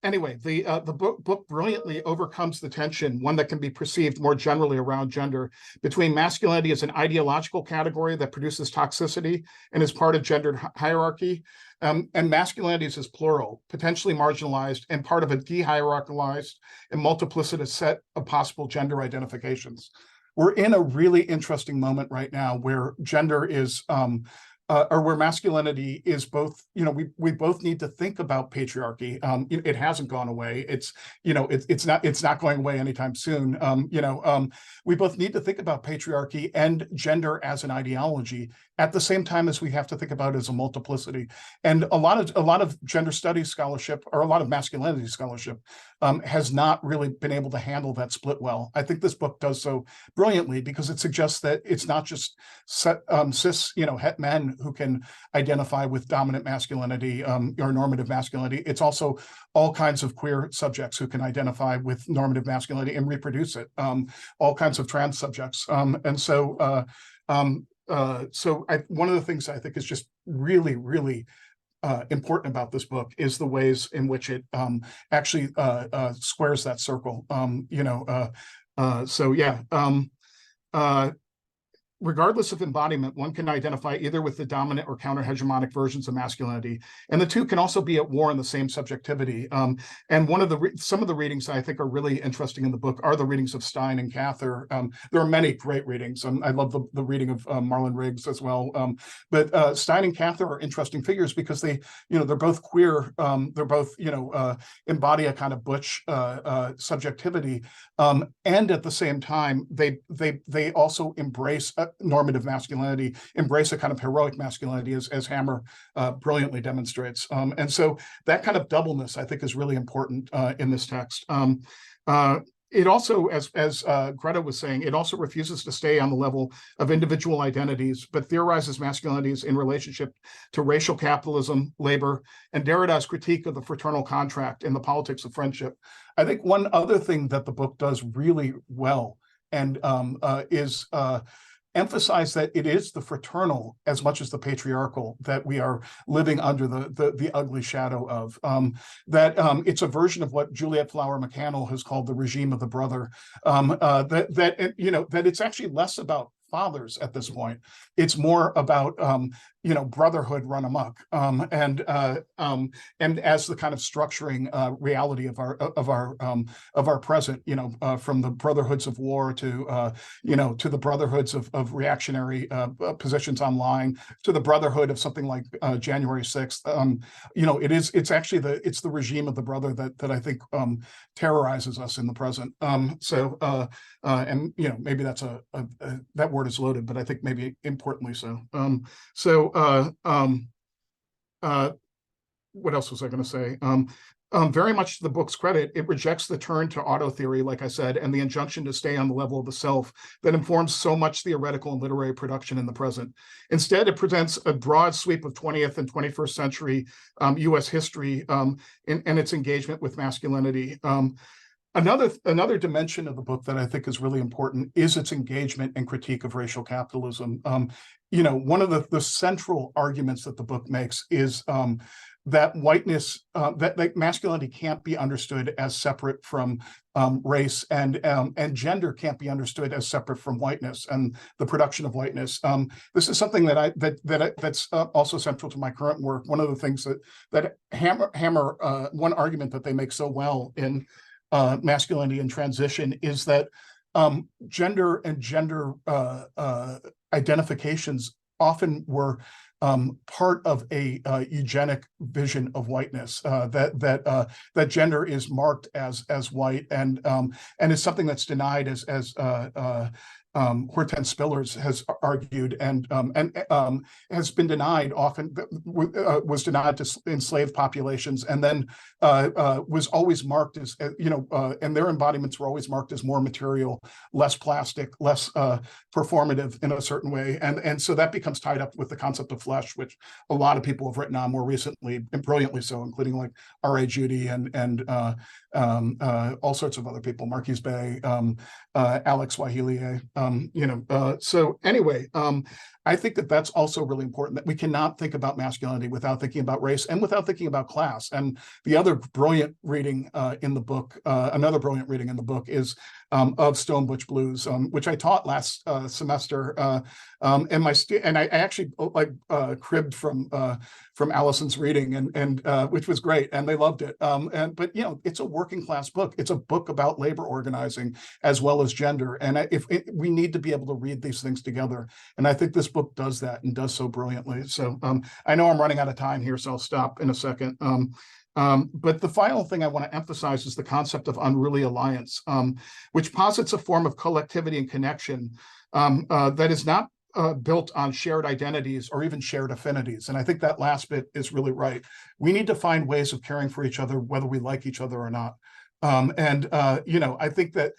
Anyway, the book brilliantly overcomes the tension, one that can be perceived more generally around gender, between masculinity as an ideological category that produces toxicity and is part of gendered hierarchy, and masculinity as plural, potentially marginalized, and part of a de-hierarchalized and multiplicitous set of possible gender identifications. We're in a really interesting moment right now where gender is or where masculinity is both, we both need to think about patriarchy. It hasn't gone away. It's not going away anytime soon. We both need to think about patriarchy and gender as an ideology at the same time as we have to think about it as a multiplicity. And a lot of gender studies scholarship, or a lot of masculinity scholarship, has not really been able to handle that split well. I think this book does so brilliantly because it suggests that it's not just cis, het men who can identify with dominant masculinity or normative masculinity. It's also all kinds of queer subjects who can identify with normative masculinity and reproduce it. All kinds of trans subjects, one of the things I think is just really, really important about this book is the ways in which it actually squares that circle. So yeah. Regardless of embodiment, one can identify either with the dominant or counter-hegemonic versions of masculinity, and the two can also be at war in the same subjectivity. And some of the readings I think are really interesting in the book are the readings of Stein and Cather. There are many great readings. I love the reading of Marlon Riggs as well. But Stein and Cather are interesting figures because they're both queer. They're both embody a kind of butch subjectivity, and at the same time they also embrace normative masculinity, embrace a kind of heroic masculinity, as Hammer brilliantly demonstrates. And so that kind of doubleness, I think, is really important in this text. It also, as Greta was saying, it also refuses to stay on the level of individual identities, but theorizes masculinities in relationship to racial capitalism, labor, and Derrida's critique of the fraternal contract and the politics of friendship. I think one other thing that the book does really well and is emphasize that it is the fraternal as much as the patriarchal that we are living under the ugly shadow of. That it's a version of what Juliet Flower McCannell has called the regime of the brother. That it's actually less about fathers at this point. It's more about brotherhood run amok, and as the kind of structuring reality of our present, from the brotherhoods of war to the brotherhoods of reactionary positions online, to the brotherhood of something like January 6th. It's actually the regime of the brother that I think terrorizes us in the present. Maybe that's that word is loaded, but I think maybe importantly so. What else was I going to say? Very much to the book's credit, it rejects the turn to auto theory, like I said, and the injunction to stay on the level of the self that informs so much theoretical and literary production in the present. Instead, it presents a broad sweep of 20th and 21st century U.S. history and its engagement with masculinity. Another dimension of the book that I think is really important is its engagement and critique of racial capitalism. One of the central arguments that the book makes is that whiteness, that masculinity can't be understood as separate from race, and gender can't be understood as separate from whiteness and the production of whiteness. This is something that's also central to my current work. One of the things that Hammer one argument that they make so well in Masculinity and Transition is that gender and gender identifications often were part of a eugenic vision of whiteness, that gender is marked as white and is something that's denied as Hortense Spillers has argued and has been denied often, was denied to enslaved populations, and then was always marked as, and their embodiments were always marked as more material, less plastic, less performative in a certain way. And so that becomes tied up with the concept of flesh, which a lot of people have written on more recently, and brilliantly so, including like R.A. Judy and all sorts of other people, Marquise Bay, Alex Wahilier. So anyway, I think that that's also really important, that we cannot think about masculinity without thinking about race and without thinking about class. And the other brilliant reading in the book, another brilliant reading in the book is of Stone Butch Blues, which I taught last semester. And I actually cribbed from Allison's reading, and which was great, and they loved it. But it's a working class book. It's a book about labor organizing as well as gender, and we need to be able to read these things together. And I think this book does that and does so brilliantly. So I know I'm running out of time here, so I'll stop in a second. But the final thing I want to emphasize is the concept of unruly alliance, which posits a form of collectivity and connection that is not built on shared identities or even shared affinities. And I think that last bit is really right. We need to find ways of caring for each other, whether we like each other or not. I think that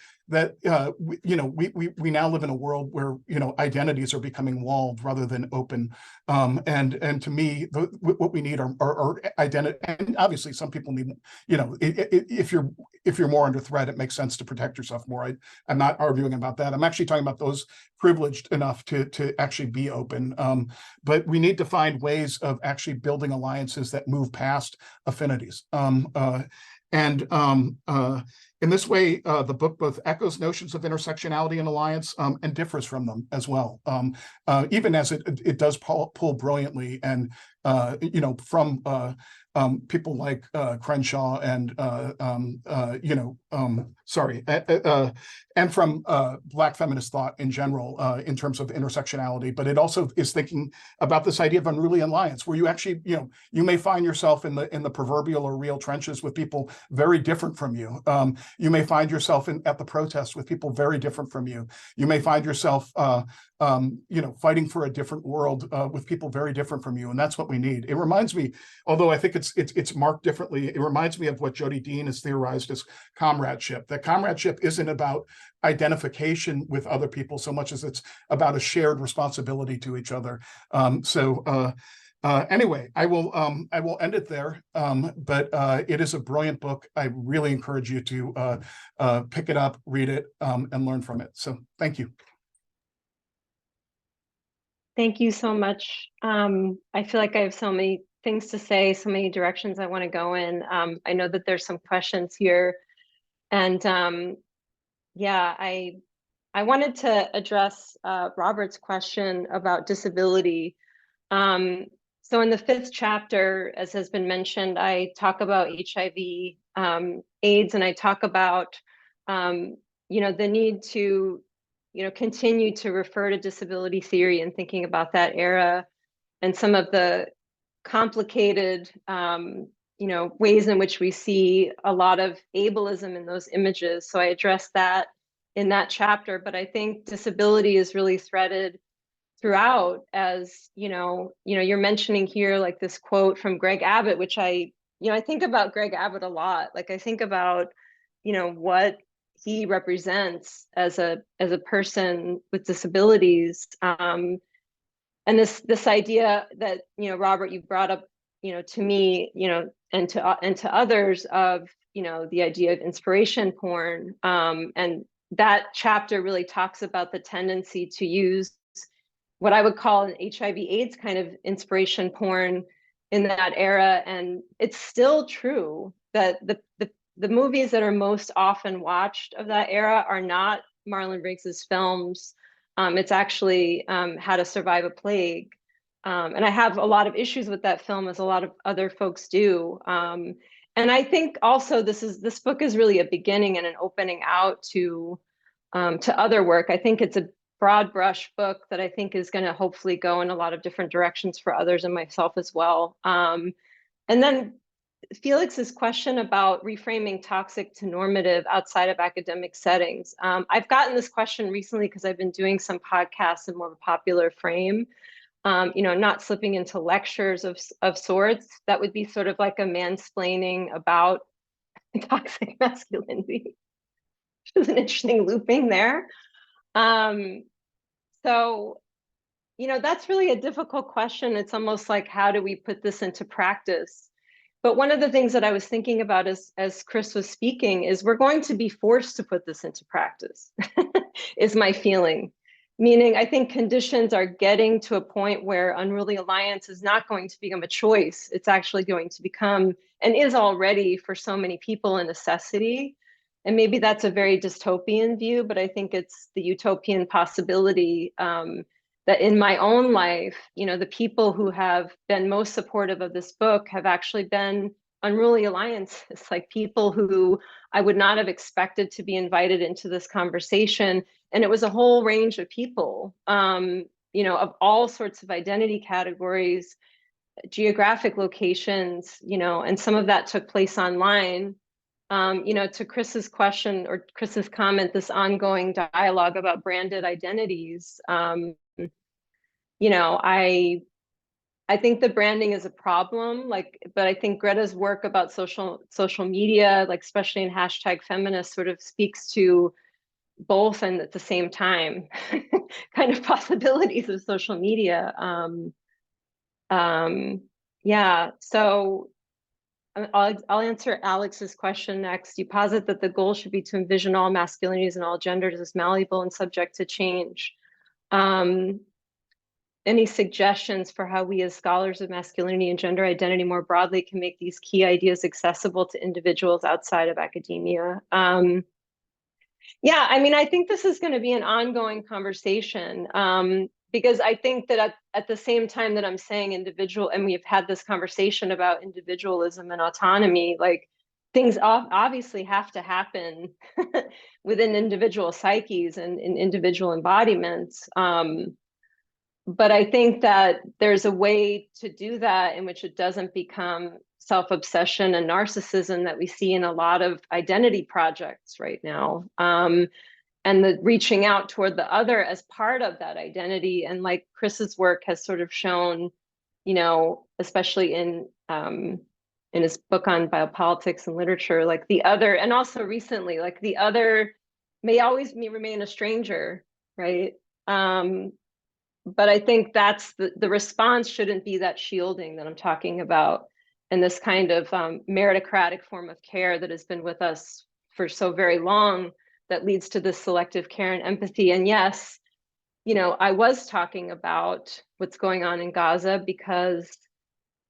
we now live in a world where identities are becoming walled rather than open, and to me what we need are identity. And obviously some people need, if you're more under threat, it makes sense to protect yourself more. I'm not arguing about that. I'm actually talking about those privileged enough to actually be open, but we need to find ways of actually building alliances that move past affinities. In this way, the book both echoes notions of intersectionality and alliance and differs from them as well, even as it does pull brilliantly and from people like Crenshaw and and from Black feminist thought in general in terms of intersectionality. But it also is thinking about this idea of unruly alliance, where you actually, you may find yourself in the proverbial or real trenches with people very different from you. You may find yourself at the protests with people very different from you. You may find yourself fighting for a different world with people very different from you, and that's what we need. It reminds me, although I think it's marked differently, it reminds me of what Jody Dean has theorized as comradeship. That comradeship isn't about identification with other people so much as it's about a shared responsibility to each other. Anyway, I will end it there. But it is a brilliant book. I really encourage you to pick it up, read it, and learn from it. So thank you. Thank you so much. I feel like I have so many things to say, so many directions I want to go in. I know that there's some questions here, and yeah, I wanted to address Robert's question about disability. So in the 5th chapter, as has been mentioned, I talk about HIV, AIDS, and I talk about the need to continue to refer to disability theory and thinking about that era and some of the complicated ways in which we see a lot of ableism in those images. So I addressed that in that chapter, but I think disability is really threaded throughout, as you're mentioning here, like this quote from Greg Abbott, which I think about Greg Abbott a lot. Like I think about what he represents as a person with disabilities, and this idea that Robert, you brought up to me and to others of the idea of inspiration porn, and that chapter really talks about the tendency to use what I would call an HIV/AIDS kind of inspiration porn in that era. And it's still true that the movies that are most often watched of that era are not Marlon Briggs's films. It's actually How to Survive a Plague. And I have a lot of issues with that film, as a lot of other folks do. And I think also this book is really a beginning and an opening out to other work. I think it's a broad brush book that I think is going to hopefully go in a lot of different directions for others and myself as well. And then Felix's question about reframing toxic to normative outside of academic settings. I've gotten this question recently because I've been doing some podcasts in more of a popular frame, not slipping into lectures of sorts. That would be sort of like a mansplaining about toxic masculinity. There's an interesting looping there. So, that's really a difficult question. It's almost like, how do we put this into practice? But one of the things that I was thinking about as Chris was speaking is we're going to be forced to put this into practice, is my feeling. Meaning, I think conditions are getting to a point where unruly alliance is not going to become a choice. It's actually going to become, and is already for so many people, a necessity. And maybe that's a very dystopian view, but I think it's the utopian possibility that in my own life, the people who have been most supportive of this book have actually been unruly alliances, like people who I would not have expected to be invited into this conversation. And it was a whole range of people, of all sorts of identity categories, geographic locations, and some of that took place online. To Chris's question or Chris's comment, this ongoing dialogue about branded identities, I think the branding is a problem, but I think Greta's work about social media, like especially in #feminist, sort of speaks to both and at the same time kind of possibilities of social media. Yeah, so I'll answer Alex's question next. You posit that the goal should be to envision all masculinities and all genders as malleable and subject to change. any suggestions for how we as scholars of masculinity and gender identity more broadly can make these key ideas accessible to individuals outside of academia. Yeah, I mean, I think this is going to be an ongoing conversation, because I think that at the same time that I'm saying individual, and we've had this conversation about individualism and autonomy, like things obviously have to happen within individual psyches and in individual embodiments. But I think that there's a way to do that in which it doesn't become self-obsession and narcissism that we see in a lot of identity projects right now. And the reaching out toward the other as part of that identity. And like Chris's work has sort of shown, you know, especially in his book on biopolitics and literature, like the other, and also recently, like the other may always remain a stranger, right? But I think that's the response shouldn't be that shielding that I'm talking about, and this kind of meritocratic form of care that has been with us for so very long that leads to this selective care and empathy. And yes, you know, I was talking about what's going on in Gaza because,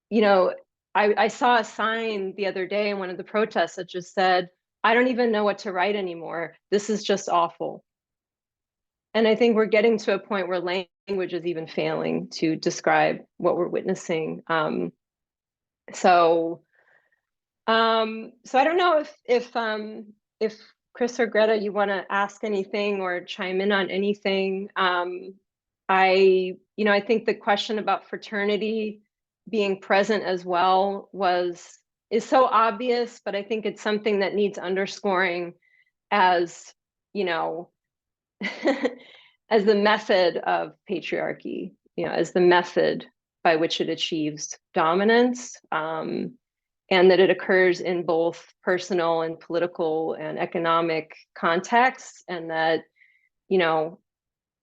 you know, I saw a sign the other day in one of the protests that just said, "I don't even know what to write anymore. This is just awful." And I think we're getting to a point where language is even failing to describe what we're witnessing. So I don't know if Chris or Greta, you want to ask anything or chime in on anything. I think the question about fraternity being present as well is so obvious, but I think it's something that needs underscoring as, you know, as the method of patriarchy, you know, as the method by which it achieves dominance, and that it occurs in both personal and political and economic contexts. And that, you know,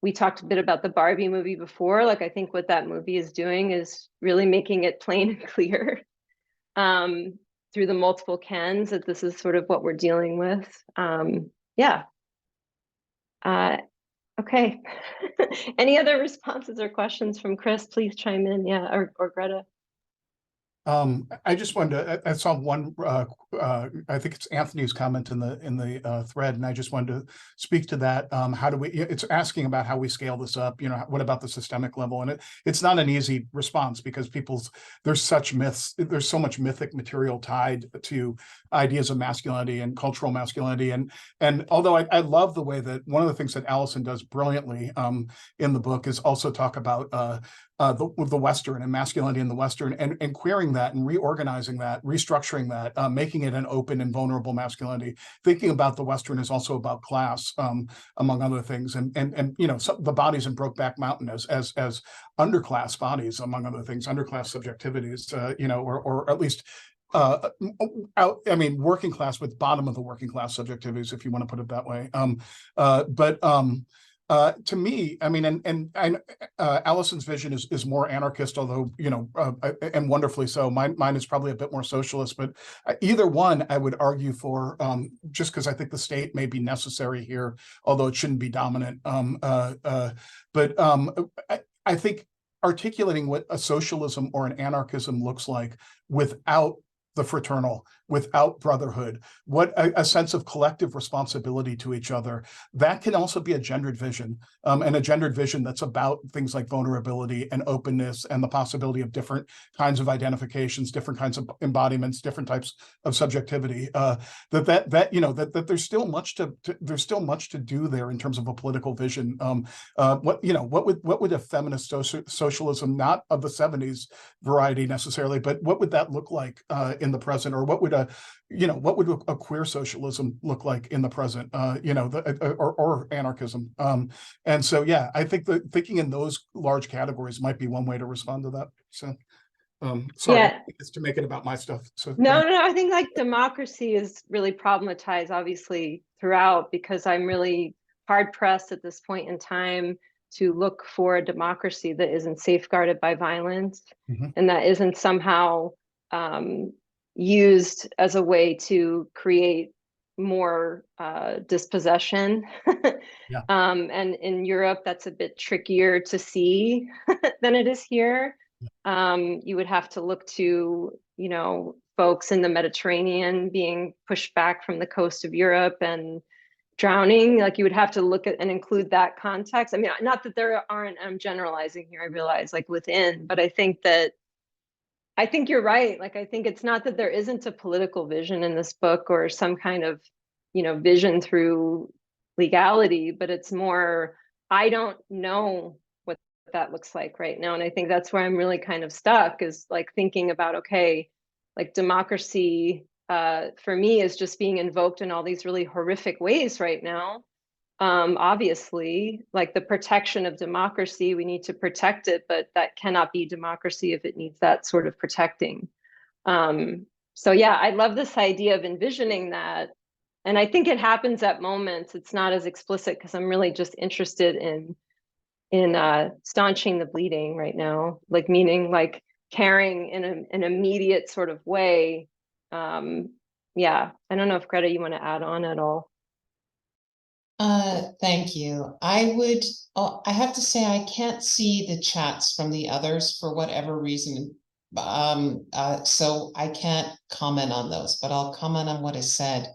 we talked a bit about the Barbie movie before. Like, I think what that movie is doing is really making it plain and clear through the multiple Kens that this is sort of what we're dealing with. Yeah. Okay. Any other responses or questions from Chris? Please chime in. Yeah, or Greta. I just wanted to, I saw one, I think it's Anthony's comment in the thread, and I just wanted to speak to that. How do we, it's asking about how we scale this up, you know, what about the systemic level? And it's not an easy response because there's such myths, there's so much mythic material tied to ideas of masculinity and cultural masculinity. And although I love the way that one of the things that Allison does brilliantly in the book is also talk about the Western and masculinity in the Western, and queering that and reorganizing that, restructuring that, making it an open and vulnerable masculinity. Thinking about the Western is also about class, among other things, and you know, the bodies in Brokeback Mountain as underclass bodies, among other things, underclass subjectivities, you know, or at least I mean, working class with bottom of the working class subjectivities, if you want to put it that way. To me, I mean, and Allison's vision is more anarchist, although, you know, and wonderfully so. Mine is probably a bit more socialist, but either one I would argue for, just because I think the state may be necessary here, although it shouldn't be dominant. But I think articulating what a socialism or an anarchism looks like without the fraternal, without brotherhood, what a sense of collective responsibility to each other, that can also be a gendered vision, and a gendered vision that's about things like vulnerability and openness and the possibility of different kinds of identifications, different kinds of embodiments, different types of subjectivity. That you know, that there's still much to do there in terms of a political vision. What would a feminist socialism, not of the 70s variety necessarily, but what would that look like in the present, or what would a queer socialism look like in the present, or anarchism? And so, yeah, I think that thinking in those large categories might be one way to respond to that. So, sorry, Yeah. it's to make it about my stuff. So No, I think like democracy is really problematized, obviously, throughout, because I'm really hard pressed at this point in time to look for a democracy that isn't safeguarded by violence, and that isn't somehow used as a way to create more dispossession. Yeah. And in Europe, that's a bit trickier to see than it is here. You would have to look to, you know, folks in the Mediterranean being pushed back from the coast of Europe and drowning. Like you would have to look at and include that context. I mean, not that there aren't, I'm generalizing here, I realize, like within, but I think you're right. Like, I think it's not that there isn't a political vision in this book or some kind of, you know, vision through legality, but it's more, I don't know what that looks like right now. And I think that's where I'm really kind of stuck, is like thinking about, okay, like democracy for me is just being invoked in all these really horrific ways right now. Obviously, like the protection of democracy, we need to protect it, but that cannot be democracy if it needs that sort of protecting. So yeah, I love this idea of envisioning that. And I think it happens at moments. It's not as explicit because I'm really just interested in staunching the bleeding right now, like meaning like caring in an immediate sort of way. Yeah, I don't know if Greta, you want to add on at all. Thank you. I have to say, I can't see the chats from the others for whatever reason. So I can't comment on those, but I'll comment on what is said.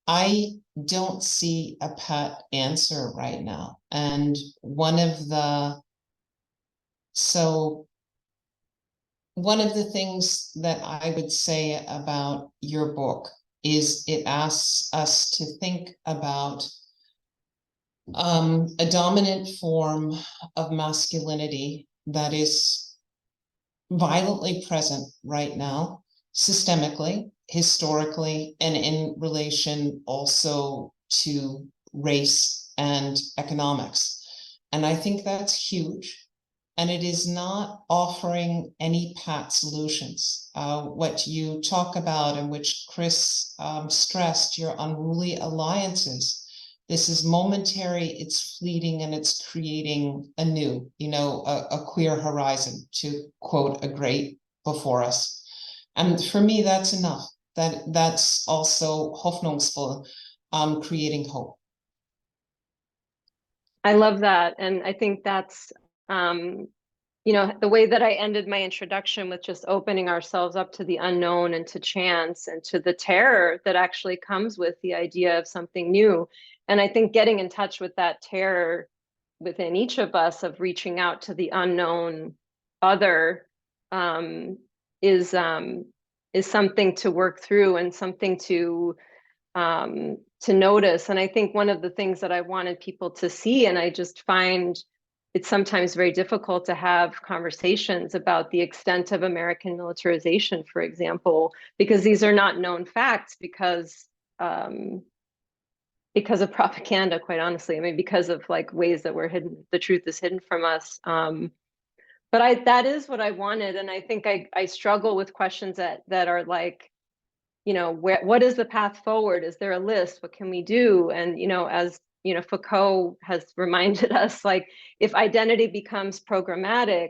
I don't see a pat answer right now. And one of the things that I would say about your book is it asks us to think about a dominant form of masculinity that is violently present right now, systemically, historically, and in relation also to race and economics. And I think that's huge. And it is not offering any pat solutions. What you talk about, and which Chris stressed, your unruly alliances. This is momentary, it's fleeting, and it's creating a new, a queer horizon, to quote a great before us. And for me, that's enough. That's also hoffnungsvoll, creating hope. I love that. And I think that's, the way that I ended my introduction with just opening ourselves up to the unknown and to chance and to the terror that actually comes with the idea of something new. And I think getting in touch with that terror within each of us of reaching out to the unknown other is something to work through and something to notice. And I think one of the things that I wanted people to see, and I just find it's sometimes very difficult to have conversations about the extent of American militarization, for example, because these are not known facts because of propaganda, quite honestly. I mean, because of like ways that we're hidden, the truth is hidden from us. But that is what I wanted. And I think I struggle with questions that are like, what is the path forward? Is there a list? What can we do? And, as, Foucault has reminded us, like, if identity becomes programmatic,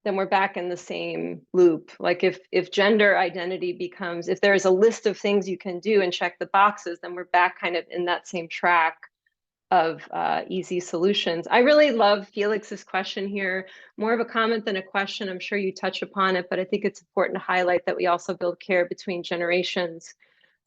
then we're back in the same loop. Like if gender identity becomes, if there's a list of things you can do and check the boxes, then we're back kind of in that same track of easy solutions. I really love Felix's question here, more of a comment than a question. I'm sure you touch upon it, but I think it's important to highlight that we also build care between generations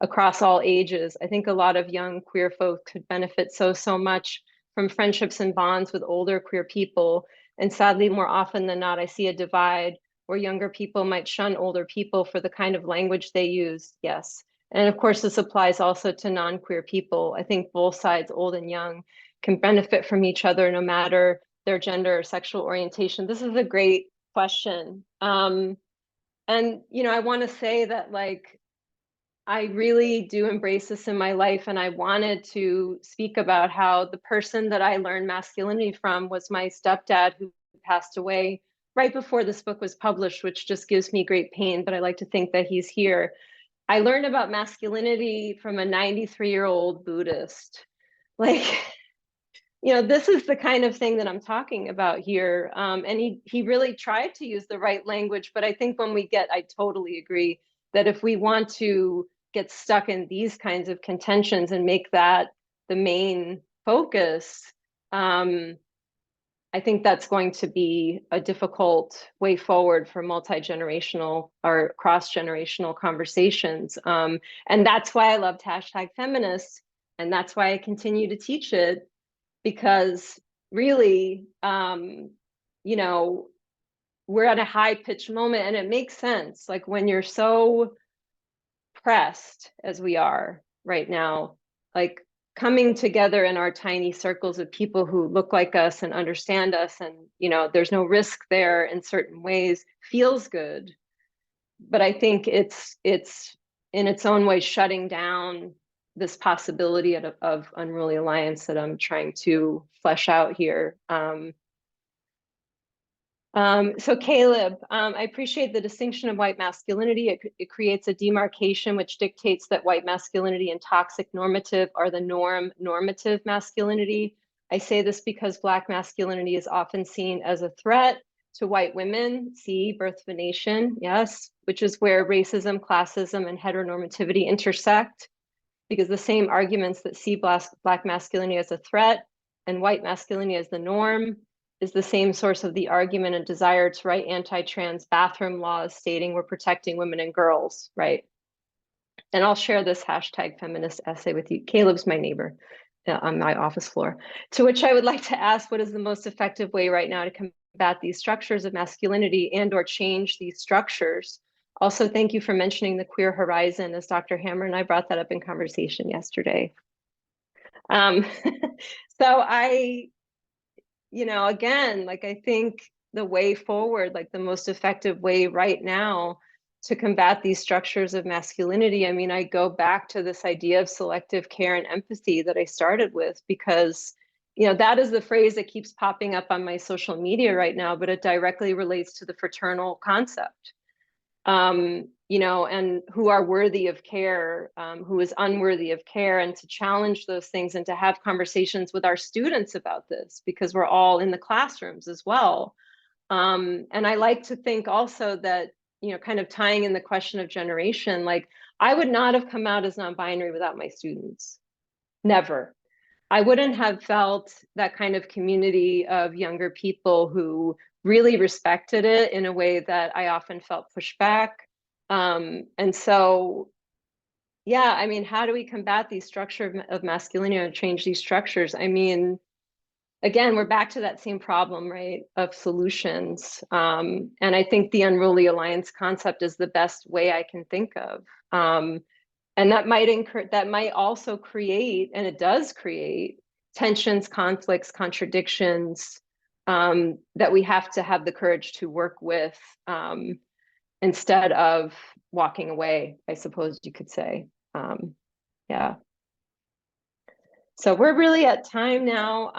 across all ages. I think a lot of young queer folk could benefit so much from friendships and bonds with older queer people. And sadly, more often than not, I see a divide where younger people might shun older people for the kind of language they use. Yes. And of course, this applies also to non-queer people. I think both sides, old and young, can benefit from each other no matter their gender or sexual orientation. This is a great question. And, I want to say that, like, I really do embrace this in my life. And I wanted to speak about how the person that I learned masculinity from was my stepdad, who passed away right before this book was published, which just gives me great pain, but I like to think that he's here. I learned about masculinity from a 93-year-old Buddhist. Like, this is the kind of thing that I'm talking about here. And he really tried to use the right language, but I think I totally agree that if we want to get stuck in these kinds of contentions and make that the main focus, I think that's going to be a difficult way forward for multi-generational or cross-generational conversations. And that's why I loved #feminist. And that's why I continue to teach it, because really, you know, we're at a high-pitched moment, and it makes sense. Like when you're so pressed as we are right now, like coming together in our tiny circles of people who look like us and understand us, and you know, there's no risk there in certain ways, feels good. But I think it's in its own way shutting down this possibility of unruly alliance that I'm trying to flesh out here. So Caleb, I appreciate the distinction of white masculinity. It creates a demarcation which dictates that white masculinity and toxic normative are the normative masculinity. I say this because Black masculinity is often seen as a threat to white women. See, Birth of a Nation, yes, which is where racism, classism, and heteronormativity intersect, because the same arguments that see Black masculinity as a threat and white masculinity as the norm is the same source of the argument and desire to write anti-trans bathroom laws stating we're protecting women and girls, right? And I'll share this #feminist essay with you. Caleb's my neighbor on my office floor. To which I would like to ask, what is the most effective way right now to combat these structures of masculinity and or change these structures? Also, thank you for mentioning the queer horizon, as Dr. Hammer and I brought that up in conversation yesterday. So you know, again, like I think the way forward, like the most effective way right now to combat these structures of masculinity, I mean, I go back to this idea of selective care and empathy that I started with, because, you know, that is the phrase that keeps popping up on my social media right now, but it directly relates to the fraternal concept. You know, and who are worthy of care, who is unworthy of care, and to challenge those things and to have conversations with our students about this, because we're all in the classrooms as well. And I like to think also that, you know, kind of tying in the question of generation, like I would not have come out as non-binary without my students. Never. I wouldn't have felt that kind of community of younger people who really respected it in a way that I often felt pushback. And so, yeah, I mean, how do we combat these structure of masculinity and change these structures? I mean, again, we're back to that same problem, right, of solutions. And I think the unruly alliance concept is the best way I can think of. And that might also create, and it does create, tensions, conflicts, contradictions that we have to have the courage to work with instead of walking away, I suppose you could say. Yeah. So we're really at time now.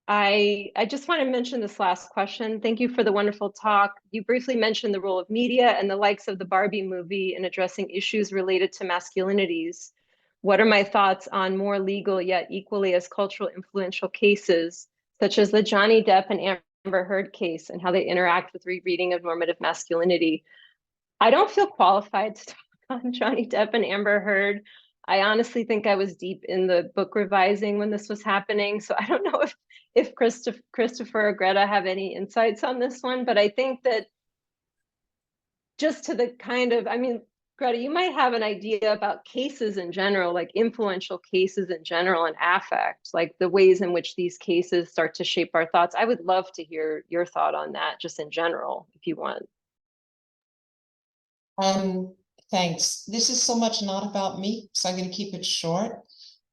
I just want to mention this last question. Thank you for the wonderful talk. You briefly mentioned the role of media and the likes of the Barbie movie in addressing issues related to masculinities. What are my thoughts on more legal yet equally as cultural influential cases, such as the Johnny Depp and Amber Heard case, and how they interact with rereading of normative masculinity? I don't feel qualified to talk on Johnny Depp and Amber Heard. I honestly think I was deep in the book revising when this was happening. So I don't know if Christopher or Greta have any insights on this one, but I think that just to the kind of, I mean, Greta, you might have an idea about cases in general, like influential cases in general and affect, like the ways in which these cases start to shape our thoughts. I would love to hear your thought on that, just in general, if you want. Thanks. This is so much not about me, so I'm going to keep it short.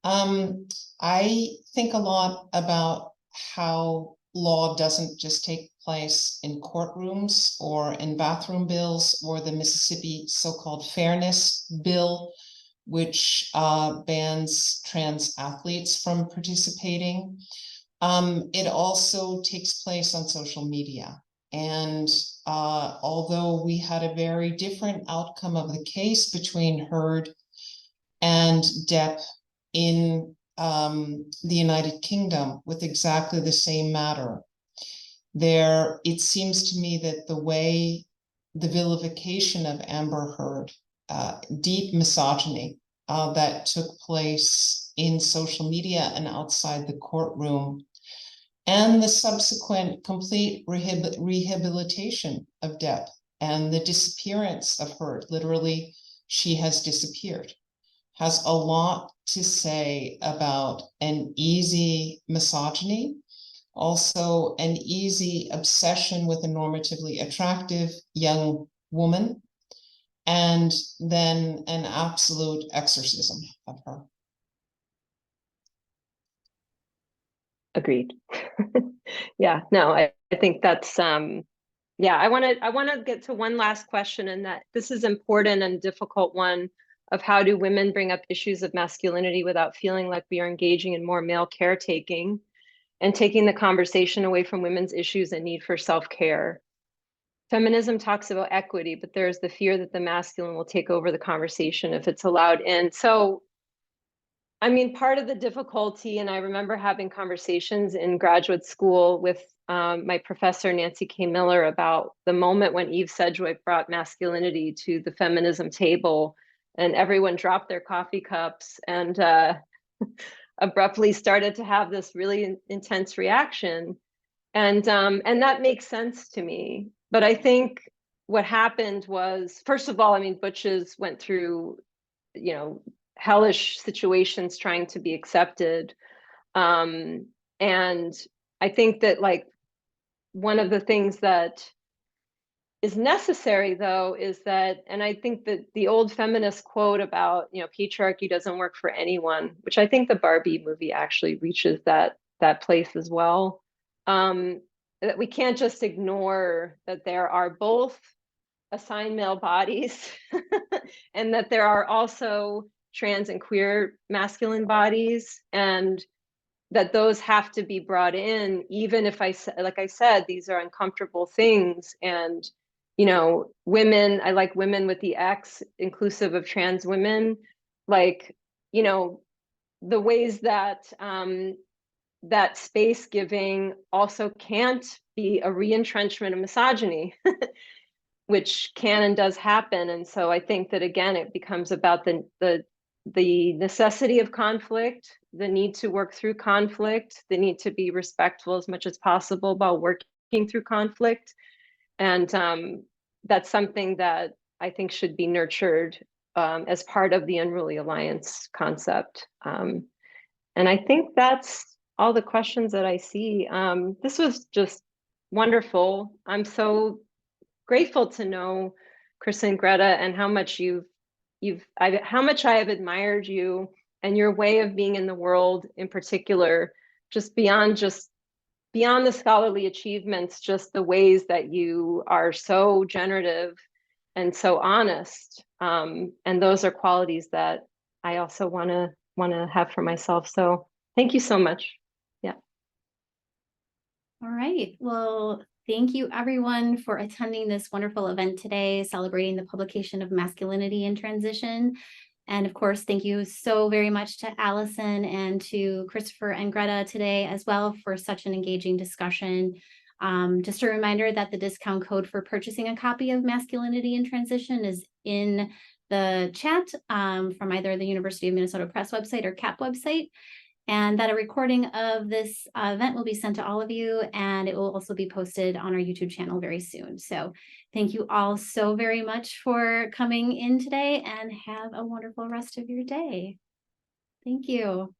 I think a lot about how law doesn't just take place in courtrooms or in bathroom bills, or the Mississippi so-called fairness bill, which bans trans athletes from participating. It also takes place on social media. And although we had a very different outcome of the case between Heard and Depp in the United Kingdom with exactly the same matter, it seems to me that the way the vilification of Amber Heard deep misogyny that took place in social media and outside the courtroom, and the subsequent complete rehabilitation of Deb and the disappearance of her. Literally, she has disappeared, has a lot to say about an easy misogyny, also an easy obsession with a normatively attractive young woman, and then an absolute exorcism of her. Agreed. Yeah, no, I think that's yeah, I want to get to one last question, and that this is important and difficult one of how do women bring up issues of masculinity without feeling like we are engaging in more male caretaking and taking the conversation away from women's issues and need for self-care. Feminism talks about equity, but there's the fear that the masculine will take over the conversation if it's allowed in. So I mean, part of the difficulty, and I remember having conversations in graduate school with my professor, Nancy K. Miller, about the moment when Eve Sedgwick brought masculinity to the feminism table, and everyone dropped their coffee cups and abruptly started to have this really intense reaction. And that makes sense to me. But I think what happened was, first of all, I mean, butches went through, you know, hellish situations trying to be accepted. And I think that, like, one of the things that is necessary, though, is that, and I think that the old feminist quote about, you know, patriarchy doesn't work for anyone, which I think the Barbie movie actually reaches that place as well. That we can't just ignore that there are both assigned male bodies and that there are also trans and queer masculine bodies, and that those have to be brought in, even if like I said, these are uncomfortable things. And, you know, women, I like women with the X, inclusive of trans women, like, you know, the ways that that space giving also can't be a re-entrenchment of misogyny, which can and does happen. And so I think that, again, it becomes about the necessity of conflict, the need to work through conflict, the need to be respectful as much as possible about working through conflict. And that's something that I think should be nurtured as part of the Unruly Alliance concept. And I think that's all the questions that I see. This was just wonderful. I'm so grateful to know Chris and Greta, and how much how much I have admired you and your way of being in the world in particular, just beyond the scholarly achievements, just the ways that you are so generative and so honest. And those are qualities that I also want to have for myself. So thank you so much. Yeah. All right. Well, thank you everyone for attending this wonderful event today, celebrating the publication of Masculinity in Transition. And of course, thank you so very much to Allison and to Christopher and Greta today as well for such an engaging discussion. Just a reminder that the discount code for purchasing a copy of Masculinity in Transition is in the chat from either the University of Minnesota Press website or CAP website, and that a recording of this event will be sent to all of you, and it will also be posted on our YouTube channel very soon. So thank you all so very much for coming in today, and have a wonderful rest of your day. Thank you.